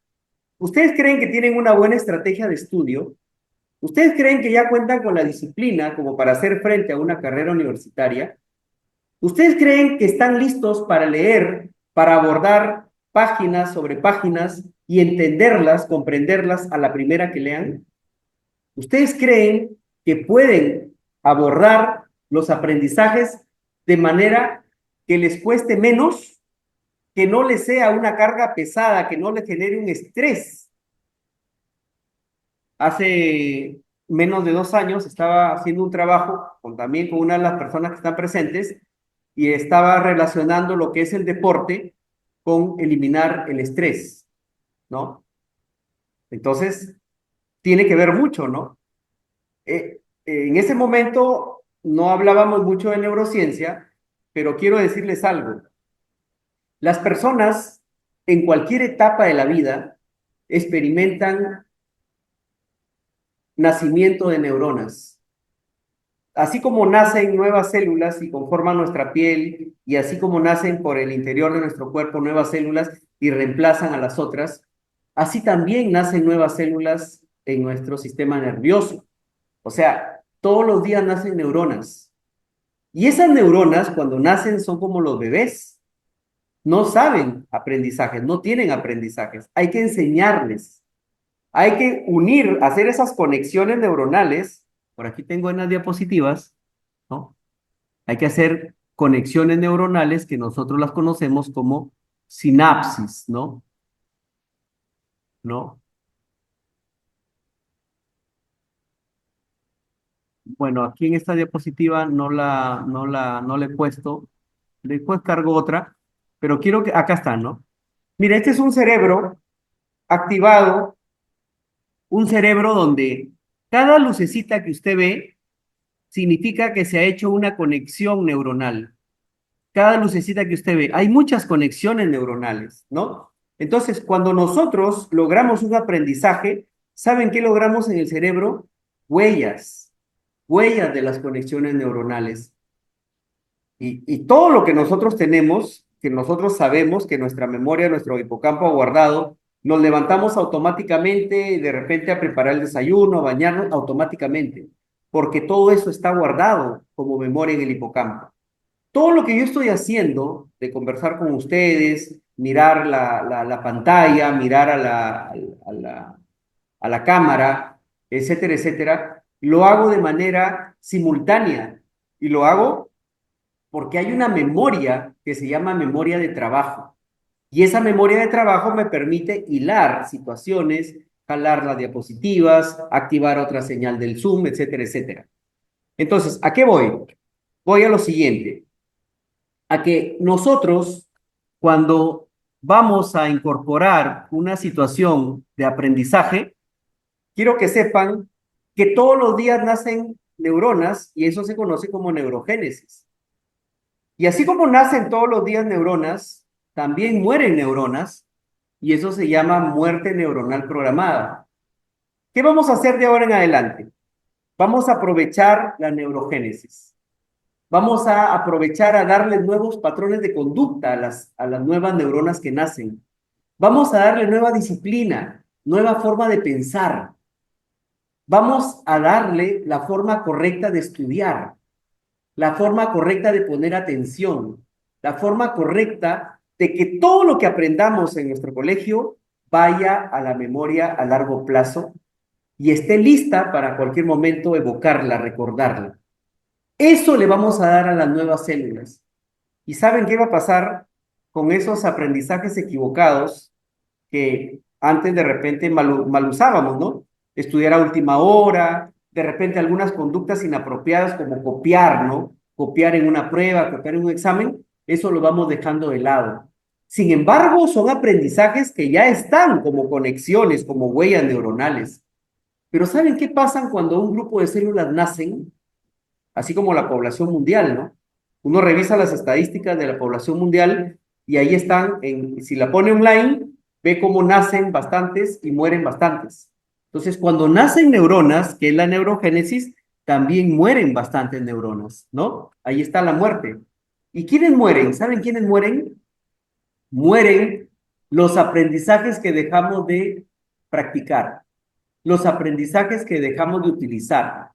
¿Ustedes creen que tienen una buena estrategia de estudio? ¿Ustedes creen que ya cuentan con la disciplina como para hacer frente a una carrera universitaria? ¿Ustedes creen que están listos para leer, para abordar páginas sobre páginas y entenderlas, comprenderlas a la primera que lean? ¿Ustedes creen que pueden abordar los aprendizajes de manera que les cueste menos, que no les sea una carga pesada, que no les genere un estrés? Hace menos de 2 años estaba haciendo un trabajo también con una de las personas que están presentes y estaba relacionando lo que es el deporte con eliminar el estrés, ¿no? Entonces, tiene que ver mucho, ¿no? En ese momento no hablábamos mucho de neurociencia, pero quiero decirles algo. Las personas en cualquier etapa de la vida experimentan nacimiento de neuronas. Así como nacen nuevas células y conforman nuestra piel, y así como nacen por el interior de nuestro cuerpo nuevas células y reemplazan a las otras, así también nacen nuevas células en nuestro sistema nervioso. O sea, todos los días nacen neuronas. Y esas neuronas, cuando nacen, son como los bebés. No saben aprendizajes, no tienen aprendizajes. Hay que enseñarles. Hay que unir, hacer esas conexiones neuronales. Por aquí tengo en las diapositivas, ¿no? Hay que hacer conexiones neuronales que nosotros las conocemos como sinapsis, ¿no? ¿No? Bueno, aquí en esta diapositiva no la he puesto. Después cargo otra, pero quiero que, acá está, ¿no? Mira, este es un cerebro activado, un cerebro donde cada lucecita que usted ve significa que se ha hecho una conexión neuronal. Cada lucecita que usted ve, hay muchas conexiones neuronales, ¿no? Entonces, cuando nosotros logramos un aprendizaje, ¿saben qué logramos en el cerebro? Huellas, huellas de las conexiones neuronales. Y todo lo que nosotros tenemos, que nosotros sabemos que nuestra memoria, nuestro hipocampo ha guardado, nos levantamos automáticamente, de repente a preparar el desayuno, a bañarnos automáticamente, porque todo eso está guardado como memoria en el hipocampo. Todo lo que yo estoy haciendo, de conversar con ustedes, mirar la pantalla, mirar a la cámara, etcétera, etcétera, lo hago de manera simultánea y lo hago porque hay una memoria que se llama memoria de trabajo. Y esa memoria de trabajo me permite hilar situaciones, jalar las diapositivas, activar otra señal del Zoom, etcétera, etcétera. Entonces, ¿a qué voy? Voy a lo siguiente, a que nosotros, cuando vamos a incorporar una situación de aprendizaje, quiero que sepan que todos los días nacen neuronas y eso se conoce como neurogénesis. Y así como nacen todos los días neuronas, también mueren neuronas y eso se llama muerte neuronal programada. ¿Qué vamos a hacer de ahora en adelante? Vamos a aprovechar la neurogénesis. Vamos a aprovechar a darle nuevos patrones de conducta a las nuevas neuronas que nacen. Vamos a darle nueva disciplina, nueva forma de pensar. Vamos a darle la forma correcta de estudiar, la forma correcta de poner atención, la forma correcta de que todo lo que aprendamos en nuestro colegio vaya a la memoria a largo plazo y esté lista para cualquier momento evocarla, recordarla. Eso le vamos a dar a las nuevas células. ¿Y saben qué va a pasar con esos aprendizajes equivocados que antes de repente mal usábamos, ¿no? Estudiar a última hora, de repente algunas conductas inapropiadas como copiar, ¿no? Copiar en una prueba, copiar en un examen, eso lo vamos dejando de lado. Sin embargo, son aprendizajes que ya están como conexiones, como huellas neuronales. Pero ¿saben qué pasa cuando un grupo de células nacen? Así como la población mundial, ¿no? Uno revisa las estadísticas de la población mundial y ahí están, si la pone online, ve cómo nacen bastantes y mueren bastantes. Entonces, cuando nacen neuronas, que es la neurogénesis, también mueren bastantes neuronas, ¿no? Ahí está la muerte. ¿Y quiénes mueren? ¿Saben quiénes mueren? Mueren los aprendizajes que dejamos de practicar, los aprendizajes que dejamos de utilizar.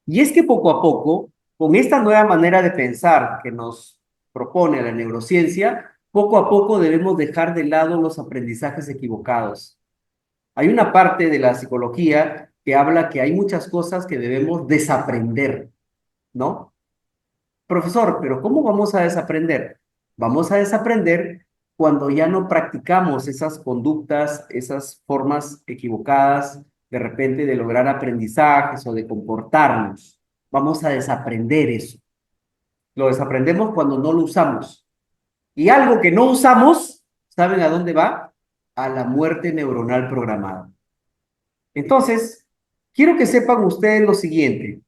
Y es que poco a poco, con esta nueva manera de pensar que nos propone la neurociencia, poco a poco debemos dejar de lado los aprendizajes equivocados. Hay una parte de la psicología que habla que hay muchas cosas que debemos desaprender, ¿no? Profesor, pero ¿cómo vamos a desaprender? Vamos a desaprender cuando ya no practicamos esas conductas, esas formas equivocadas de repente de lograr aprendizajes o de comportarnos. Vamos a desaprender eso. Lo desaprendemos cuando no lo usamos. Y algo que no usamos, ¿saben a dónde va? A la muerte neuronal programada. Entonces, quiero que sepan ustedes lo siguiente,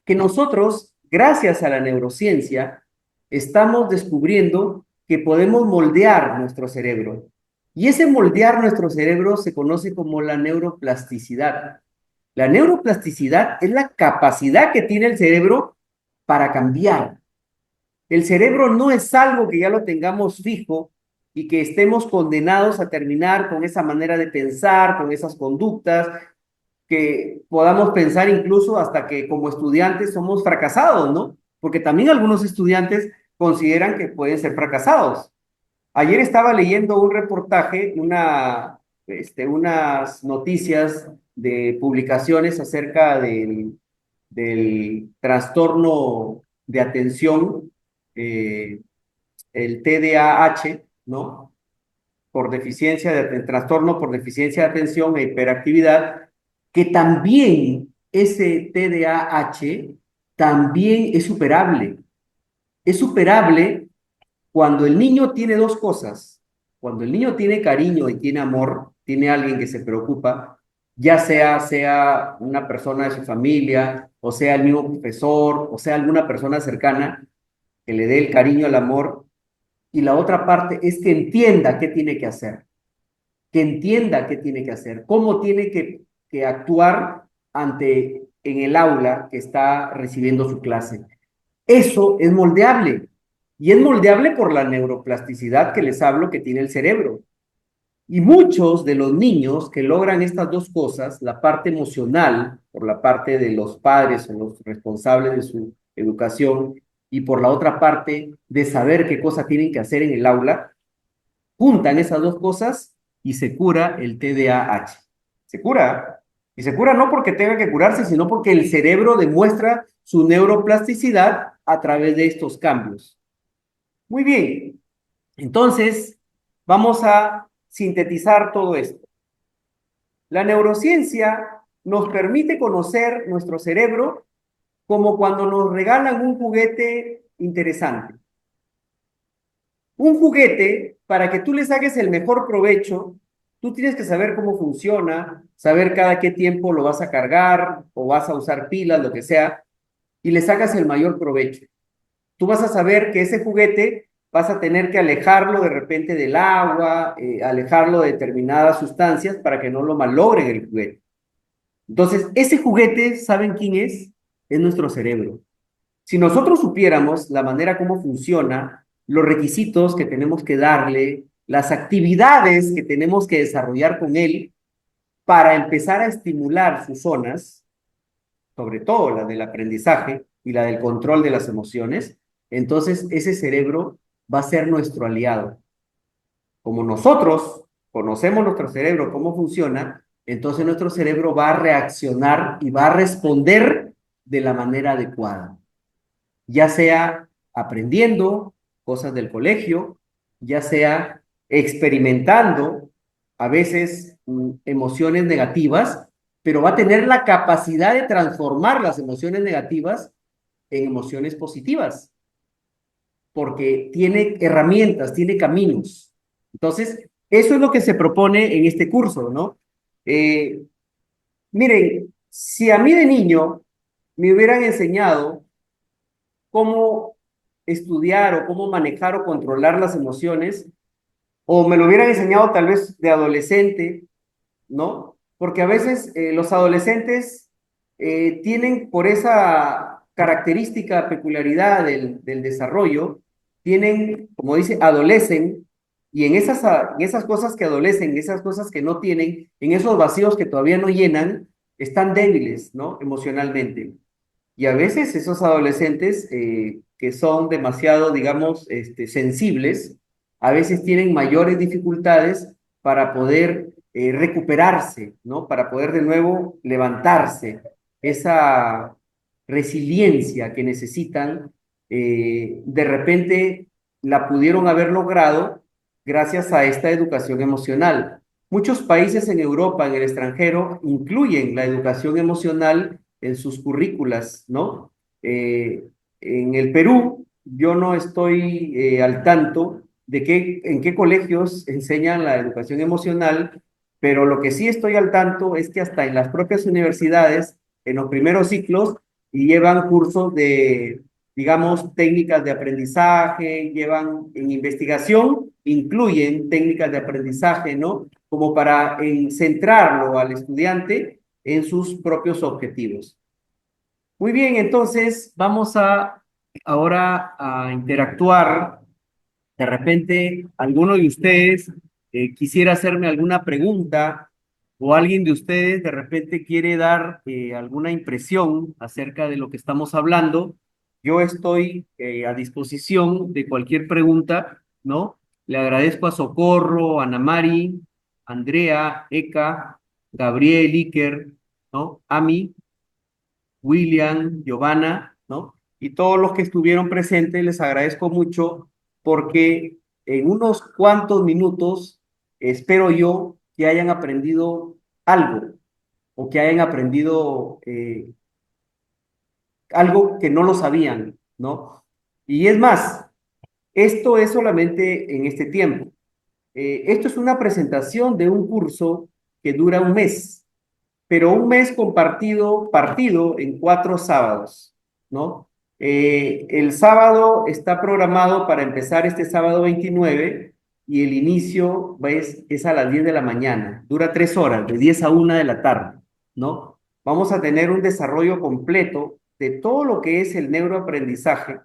que nosotros, gracias a la neurociencia, estamos descubriendo que podemos moldear nuestro cerebro. Y ese moldear nuestro cerebro se conoce como la neuroplasticidad. La neuroplasticidad es la capacidad que tiene el cerebro para cambiar. El cerebro no es algo que ya lo tengamos fijo y que estemos condenados a terminar con esa manera de pensar, con esas conductas, que podamos pensar incluso hasta que como estudiantes somos fracasados, ¿no? Porque también algunos estudiantes consideran que pueden ser fracasados. Ayer estaba leyendo un reportaje, unas noticias de publicaciones acerca del trastorno de atención, eh, el TDAH, ¿no? Por deficiencia de trastorno por deficiencia de atención e hiperactividad, que también ese TDAH también es superable. Es superable cuando el niño tiene dos cosas. Cuando el niño tiene cariño y tiene amor, tiene alguien que se preocupa, ya sea una persona de su familia, o sea el mismo profesor, o sea alguna persona cercana que le dé el cariño, el amor, y la otra parte es que entienda qué tiene que hacer, que entienda qué tiene que hacer, cómo tiene que actuar ante en el aula que está recibiendo su clase. Eso es moldeable y es moldeable por la neuroplasticidad que les hablo que tiene el cerebro. Y muchos de los niños que logran estas dos cosas, la parte emocional, por la parte de los padres o los responsables de su educación, y por la otra parte de saber qué cosa tienen que hacer en el aula, juntan esas dos cosas y se cura el TDAH. Se cura. Y se cura no porque tenga que curarse, sino porque el cerebro demuestra su neuroplasticidad a través de estos cambios. Muy bien. Entonces, vamos a sintetizar todo esto. La neurociencia nos permite conocer nuestro cerebro como cuando nos regalan un juguete interesante. Un juguete, para que tú le saques el mejor provecho, tú tienes que saber cómo funciona, saber cada qué tiempo lo vas a cargar o vas a usar pilas, lo que sea, y le sacas el mayor provecho. Tú vas a saber que ese juguete vas a tener que alejarlo de repente del agua, alejarlo de determinadas sustancias para que no lo malogren el juguete. Entonces, ese juguete, ¿saben quién es? Es nuestro cerebro. Si nosotros supiéramos la manera como funciona, los requisitos que tenemos que darle, las actividades que tenemos que desarrollar con él para empezar a estimular sus zonas, sobre todo la del aprendizaje y la del control de las emociones, entonces ese cerebro va a ser nuestro aliado. Como nosotros conocemos nuestro cerebro, cómo funciona, entonces nuestro cerebro va a reaccionar y va a responder de la manera adecuada, ya sea aprendiendo cosas del colegio, ya sea experimentando a veces emociones negativas, pero va a tener la capacidad de transformar las emociones negativas en emociones positivas, porque tiene herramientas, tiene caminos. Entonces, eso es lo que se propone en este curso, ¿no? Eh, Miren, si a mí de niño me hubieran enseñado cómo estudiar o cómo manejar o controlar las emociones, o me lo hubieran enseñado tal vez de adolescente, ¿no? Porque a veces los adolescentes tienen por esa característica, peculiaridad del desarrollo, tienen, como dice, adolecen, y en esas cosas que adolecen, en esas cosas que no tienen, en esos vacíos que todavía no llenan, están débiles, ¿no? Emocionalmente. Y a veces esos adolescentes que son demasiado, digamos, sensibles, a veces tienen mayores dificultades para poder recuperarse, ¿no? Para poder de nuevo levantarse, esa resiliencia que necesitan, de repente la pudieron haber logrado gracias a esta educación emocional. Muchos países en Europa, en el extranjero, incluyen la educación emocional en sus currículas, ¿no? Eh, en el Perú, yo no estoy al tanto de en qué colegios enseñan la educación emocional, pero lo que sí estoy al tanto es que hasta en las propias universidades, en los primeros ciclos, llevan cursos de, digamos, técnicas de aprendizaje, llevan en investigación, incluyen técnicas de aprendizaje, ¿no? Como para centrarlo al estudiante en sus propios objetivos. Muy bien, entonces vamos a ahora a interactuar. De repente, alguno de ustedes quisiera hacerme alguna pregunta o alguien de ustedes de repente quiere dar alguna impresión acerca de lo que estamos hablando. Yo estoy a disposición de cualquier pregunta, ¿no? Le agradezco a Socorro, Ana Mari, Andrea, Eka, Gabriel, Iker, ¿no? Ami, William, Giovanna, ¿no? Y todos los que estuvieron presentes, les agradezco mucho porque en unos cuantos minutos espero yo que hayan aprendido algo o que hayan aprendido algo que no lo sabían, ¿no? Y es más, esto es solamente en este tiempo. Esto es una presentación de un curso que dura un mes, pero un mes partido en 4 sábados, ¿no? El sábado está programado para empezar este sábado 29 y el inicio es a las 10 de la mañana. Dura 3 horas, de 10 a 1 de la tarde, ¿no? Vamos a tener un desarrollo completo de todo lo que es el neuroaprendizaje,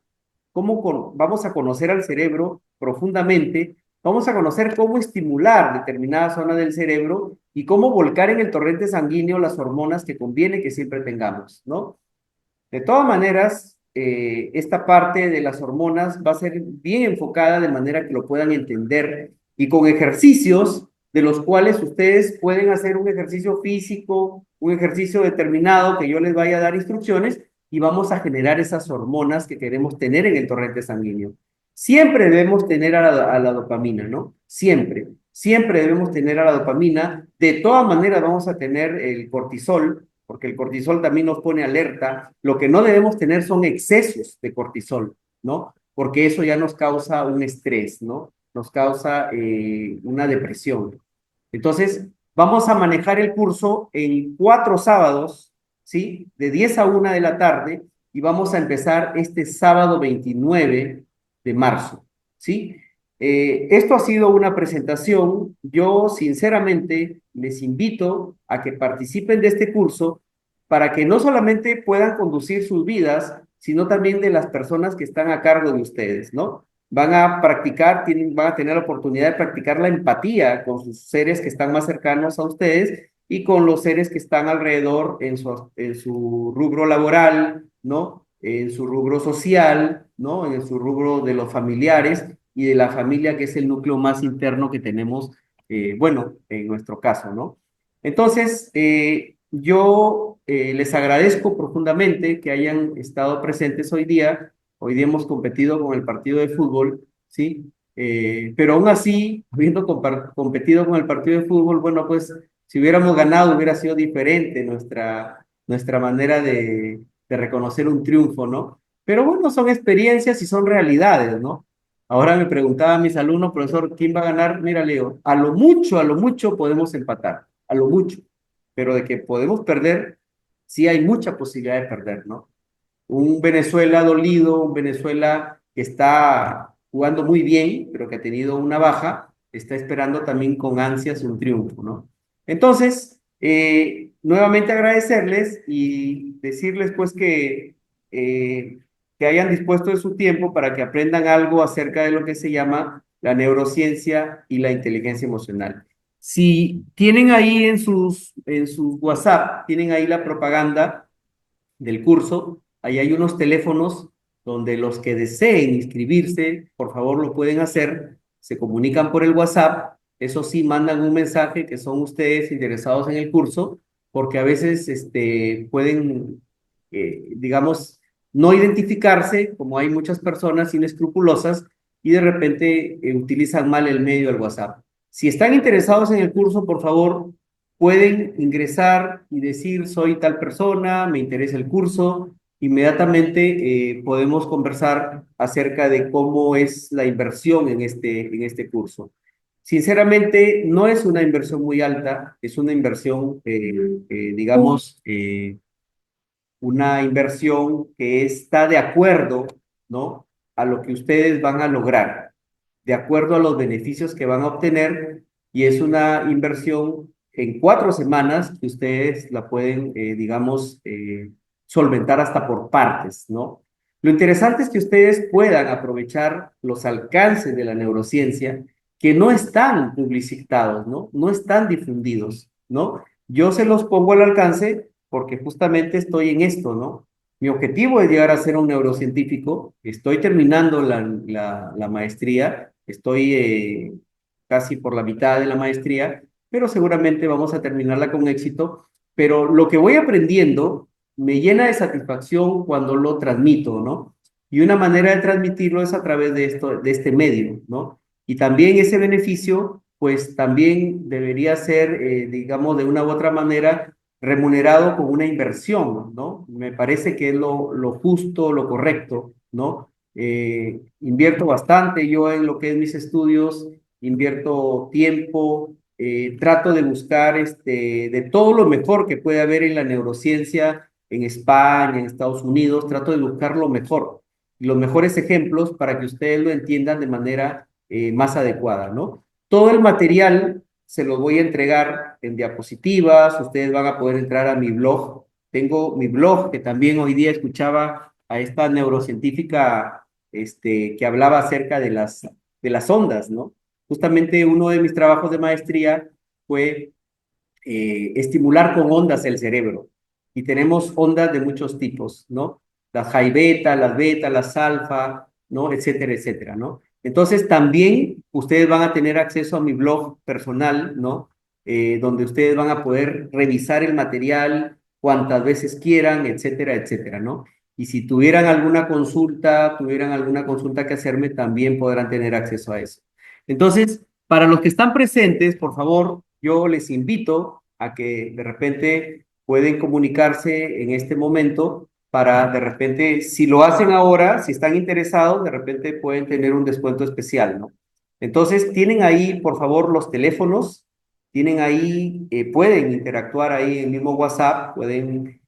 vamos a conocer al cerebro profundamente, vamos a conocer cómo estimular determinada zona del cerebro y cómo volcar en el torrente sanguíneo las hormonas que conviene que siempre tengamos, ¿no? De todas maneras, esta parte de las hormonas va a ser bien enfocada de manera que lo puedan entender y con ejercicios de los cuales ustedes pueden hacer un ejercicio físico, un ejercicio determinado que yo les vaya a dar instrucciones y vamos a generar esas hormonas que queremos tener en el torrente sanguíneo. Siempre debemos tener a la dopamina, ¿no? Siempre, siempre debemos tener a la dopamina. De todas maneras vamos a tener el cortisol, porque el cortisol también nos pone alerta. Lo que no debemos tener son excesos de cortisol, ¿no? Porque eso ya nos causa un estrés, ¿no? Nos causa una depresión. Entonces, vamos a manejar el curso en 4 sábados, ¿sí? De 10 a 1 de la tarde y vamos a empezar este sábado 29 de marzo, ¿sí? Esto ha sido una presentación. Yo, sinceramente, les invito a que participen de este curso para que no solamente puedan conducir sus vidas, sino también de las personas que están a cargo de ustedes, ¿no? Van a practicar, van a tener la oportunidad de practicar la empatía con sus seres que están más cercanos a ustedes y con los seres que están alrededor en su rubro laboral, ¿no? En su rubro social, ¿no? En su rubro de los familiares y de la familia, que es el núcleo más interno que tenemos, bueno, en nuestro caso, ¿no? Entonces, yo les agradezco profundamente que hayan estado presentes hoy día. Hoy día hemos competido con el partido de fútbol, ¿sí? Pero aún así, habiendo competido con el partido de fútbol, bueno, pues si hubiéramos ganado hubiera sido diferente nuestra manera de reconocer un triunfo, ¿no? Pero bueno, son experiencias y son realidades, ¿no? Ahora me preguntaba a mis alumnos, profesor, ¿quién va a ganar? Mira, Leo, a lo mucho podemos empatar, a lo mucho, pero de que podemos perder, sí hay mucha posibilidad de perder, ¿no? Un Venezuela dolido, un Venezuela que está jugando muy bien, pero que ha tenido una baja, está esperando también con ansias un triunfo, ¿no? Entonces, nuevamente agradecerles y decirles pues que hayan dispuesto de su tiempo para que aprendan algo acerca de lo que se llama la neurociencia y la inteligencia emocional. Si tienen ahí en sus WhatsApp, tienen ahí la propaganda del curso. Ahí hay unos teléfonos donde los que deseen inscribirse, por favor lo pueden hacer, se comunican por el WhatsApp, eso sí, mandan un mensaje que son ustedes interesados en el curso, porque a veces pueden, digamos, no identificarse, como hay muchas personas inescrupulosas, y de repente utilizan mal el medio del WhatsApp. Si están interesados en el curso, por favor, pueden ingresar y decir, soy tal persona, me interesa el curso. Inmediatamente podemos conversar acerca de cómo es la inversión en este curso. Sinceramente, no es una inversión muy alta, es una inversión, digamos, una inversión que está de acuerdo, ¿no? A lo que ustedes van a lograr, de acuerdo a los beneficios que van a obtener, y es una inversión en 4 semanas que ustedes la pueden, digamos, solventar hasta por partes, ¿no? Lo interesante es que ustedes puedan aprovechar los alcances de la neurociencia que no están publicitados, ¿no? No están difundidos, ¿no? Yo se los pongo al alcance porque justamente estoy en esto, ¿no? Mi objetivo es llegar a ser un neurocientífico, estoy terminando la maestría, estoy casi por la mitad de la maestría, pero seguramente vamos a terminarla con éxito, pero lo que voy aprendiendo me llena de satisfacción cuando lo transmito, ¿no? Y una manera de transmitirlo es a través de este medio, ¿no? Y también ese beneficio, pues también debería ser, digamos, de una u otra manera remunerado con una inversión, ¿no? Me parece que es lo justo, lo correcto, ¿no? Invierto bastante yo en lo que es mis estudios, invierto tiempo, trato de buscar de todo lo mejor que puede haber en la neurociencia, en España, en Estados Unidos, trato de buscar lo mejor, los mejores ejemplos para que ustedes lo entiendan de manera más adecuada, ¿no? Todo el material se lo voy a entregar en diapositivas, ustedes van a poder entrar a mi blog. Tengo mi blog, que también hoy día escuchaba a esta neurocientífica que hablaba acerca de las ondas, ¿no? Justamente uno de mis trabajos de maestría fue estimular con ondas el cerebro. Y tenemos ondas de muchos tipos, ¿no? Las high beta, las alfa, ¿no? Etcétera, etcétera, ¿no? Entonces también ustedes van a tener acceso a mi blog personal, ¿no? Donde ustedes van a poder revisar el material cuantas veces quieran, etcétera, etcétera, ¿no? Y si tuvieran alguna consulta que hacerme, también podrán tener acceso a eso. Entonces, para los que están presentes, por favor, yo les invito a que de repente pueden comunicarse en este momento para de repente, si lo hacen ahora, si están interesados, de repente pueden tener un descuento especial, ¿no? Entonces, tienen ahí, por favor, los teléfonos, tienen ahí, pueden interactuar ahí en el mismo WhatsApp, pueden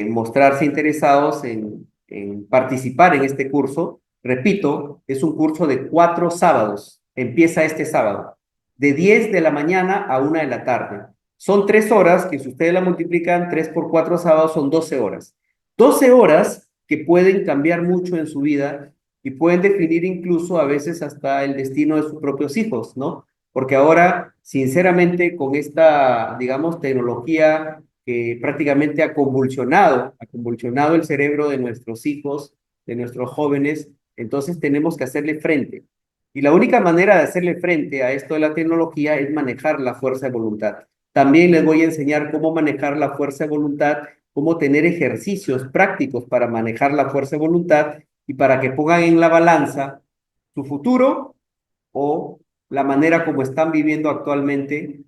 mostrarse interesados en participar en este curso. Repito, es un curso de 4 sábados. Empieza este sábado, de 10 de la mañana a 1 de la tarde. Son 3 horas, que si ustedes la multiplican, 3 por 4 sábados son 12 horas. 12 horas que pueden cambiar mucho en su vida y pueden definir incluso a veces hasta el destino de sus propios hijos, ¿no? Porque ahora, sinceramente, con esta, digamos, tecnología que prácticamente ha convulsionado el cerebro de nuestros hijos, de nuestros jóvenes, entonces tenemos que hacerle frente. Y la única manera de hacerle frente a esto de la tecnología es manejar la fuerza de voluntad. También les voy a enseñar cómo manejar la fuerza de voluntad, cómo tener ejercicios prácticos para manejar la fuerza de voluntad y para que pongan en la balanza su futuro o la manera como están viviendo actualmente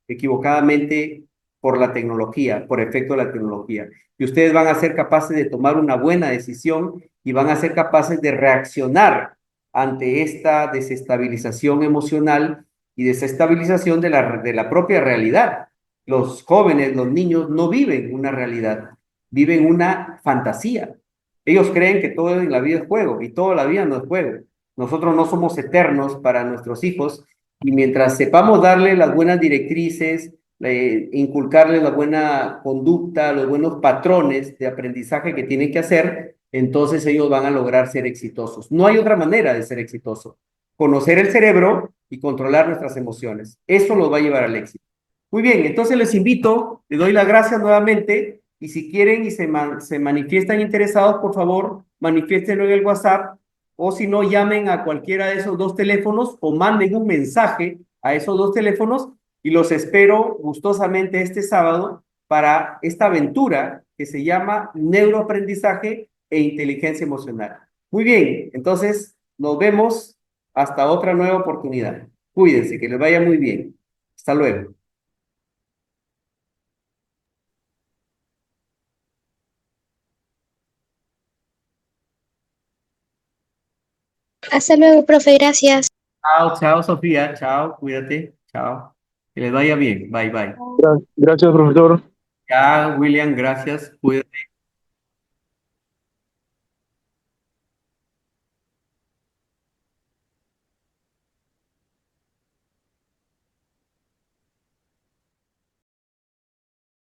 equivocadamente por la tecnología, por efecto de la tecnología. Y ustedes van a ser capaces de tomar una buena decisión y van a ser capaces de reaccionar ante esta desestabilización emocional y desestabilización de la propia realidad. Los jóvenes, los niños no viven una realidad, viven una fantasía. Ellos creen que todo en la vida es juego y toda la vida no es juego. Nosotros no somos eternos para nuestros hijos y mientras sepamos darle las buenas directrices, inculcarles la buena conducta, los buenos patrones de aprendizaje que tienen que hacer, entonces ellos van a lograr ser exitosos. No hay otra manera de ser exitoso. Conocer el cerebro y controlar nuestras emociones. Eso los va a llevar al éxito. Muy bien, entonces les invito, les doy las gracias nuevamente y si quieren y se manifiestan interesados, por favor, manifiéstenlo en el WhatsApp o si no, llamen a cualquiera de esos 2 teléfonos o manden un mensaje a esos 2 teléfonos y los espero gustosamente este sábado para esta aventura que se llama neuroaprendizaje e inteligencia emocional. Muy bien, entonces nos vemos hasta otra nueva oportunidad. Cuídense, que les vaya muy bien. Hasta luego.
Hasta luego, profe, gracias.
Chao, chao, Sofía. Chao, cuídate. Chao. Que les vaya bien. Bye, bye.
Gracias, profesor.
Ya, William, gracias. Cuídate.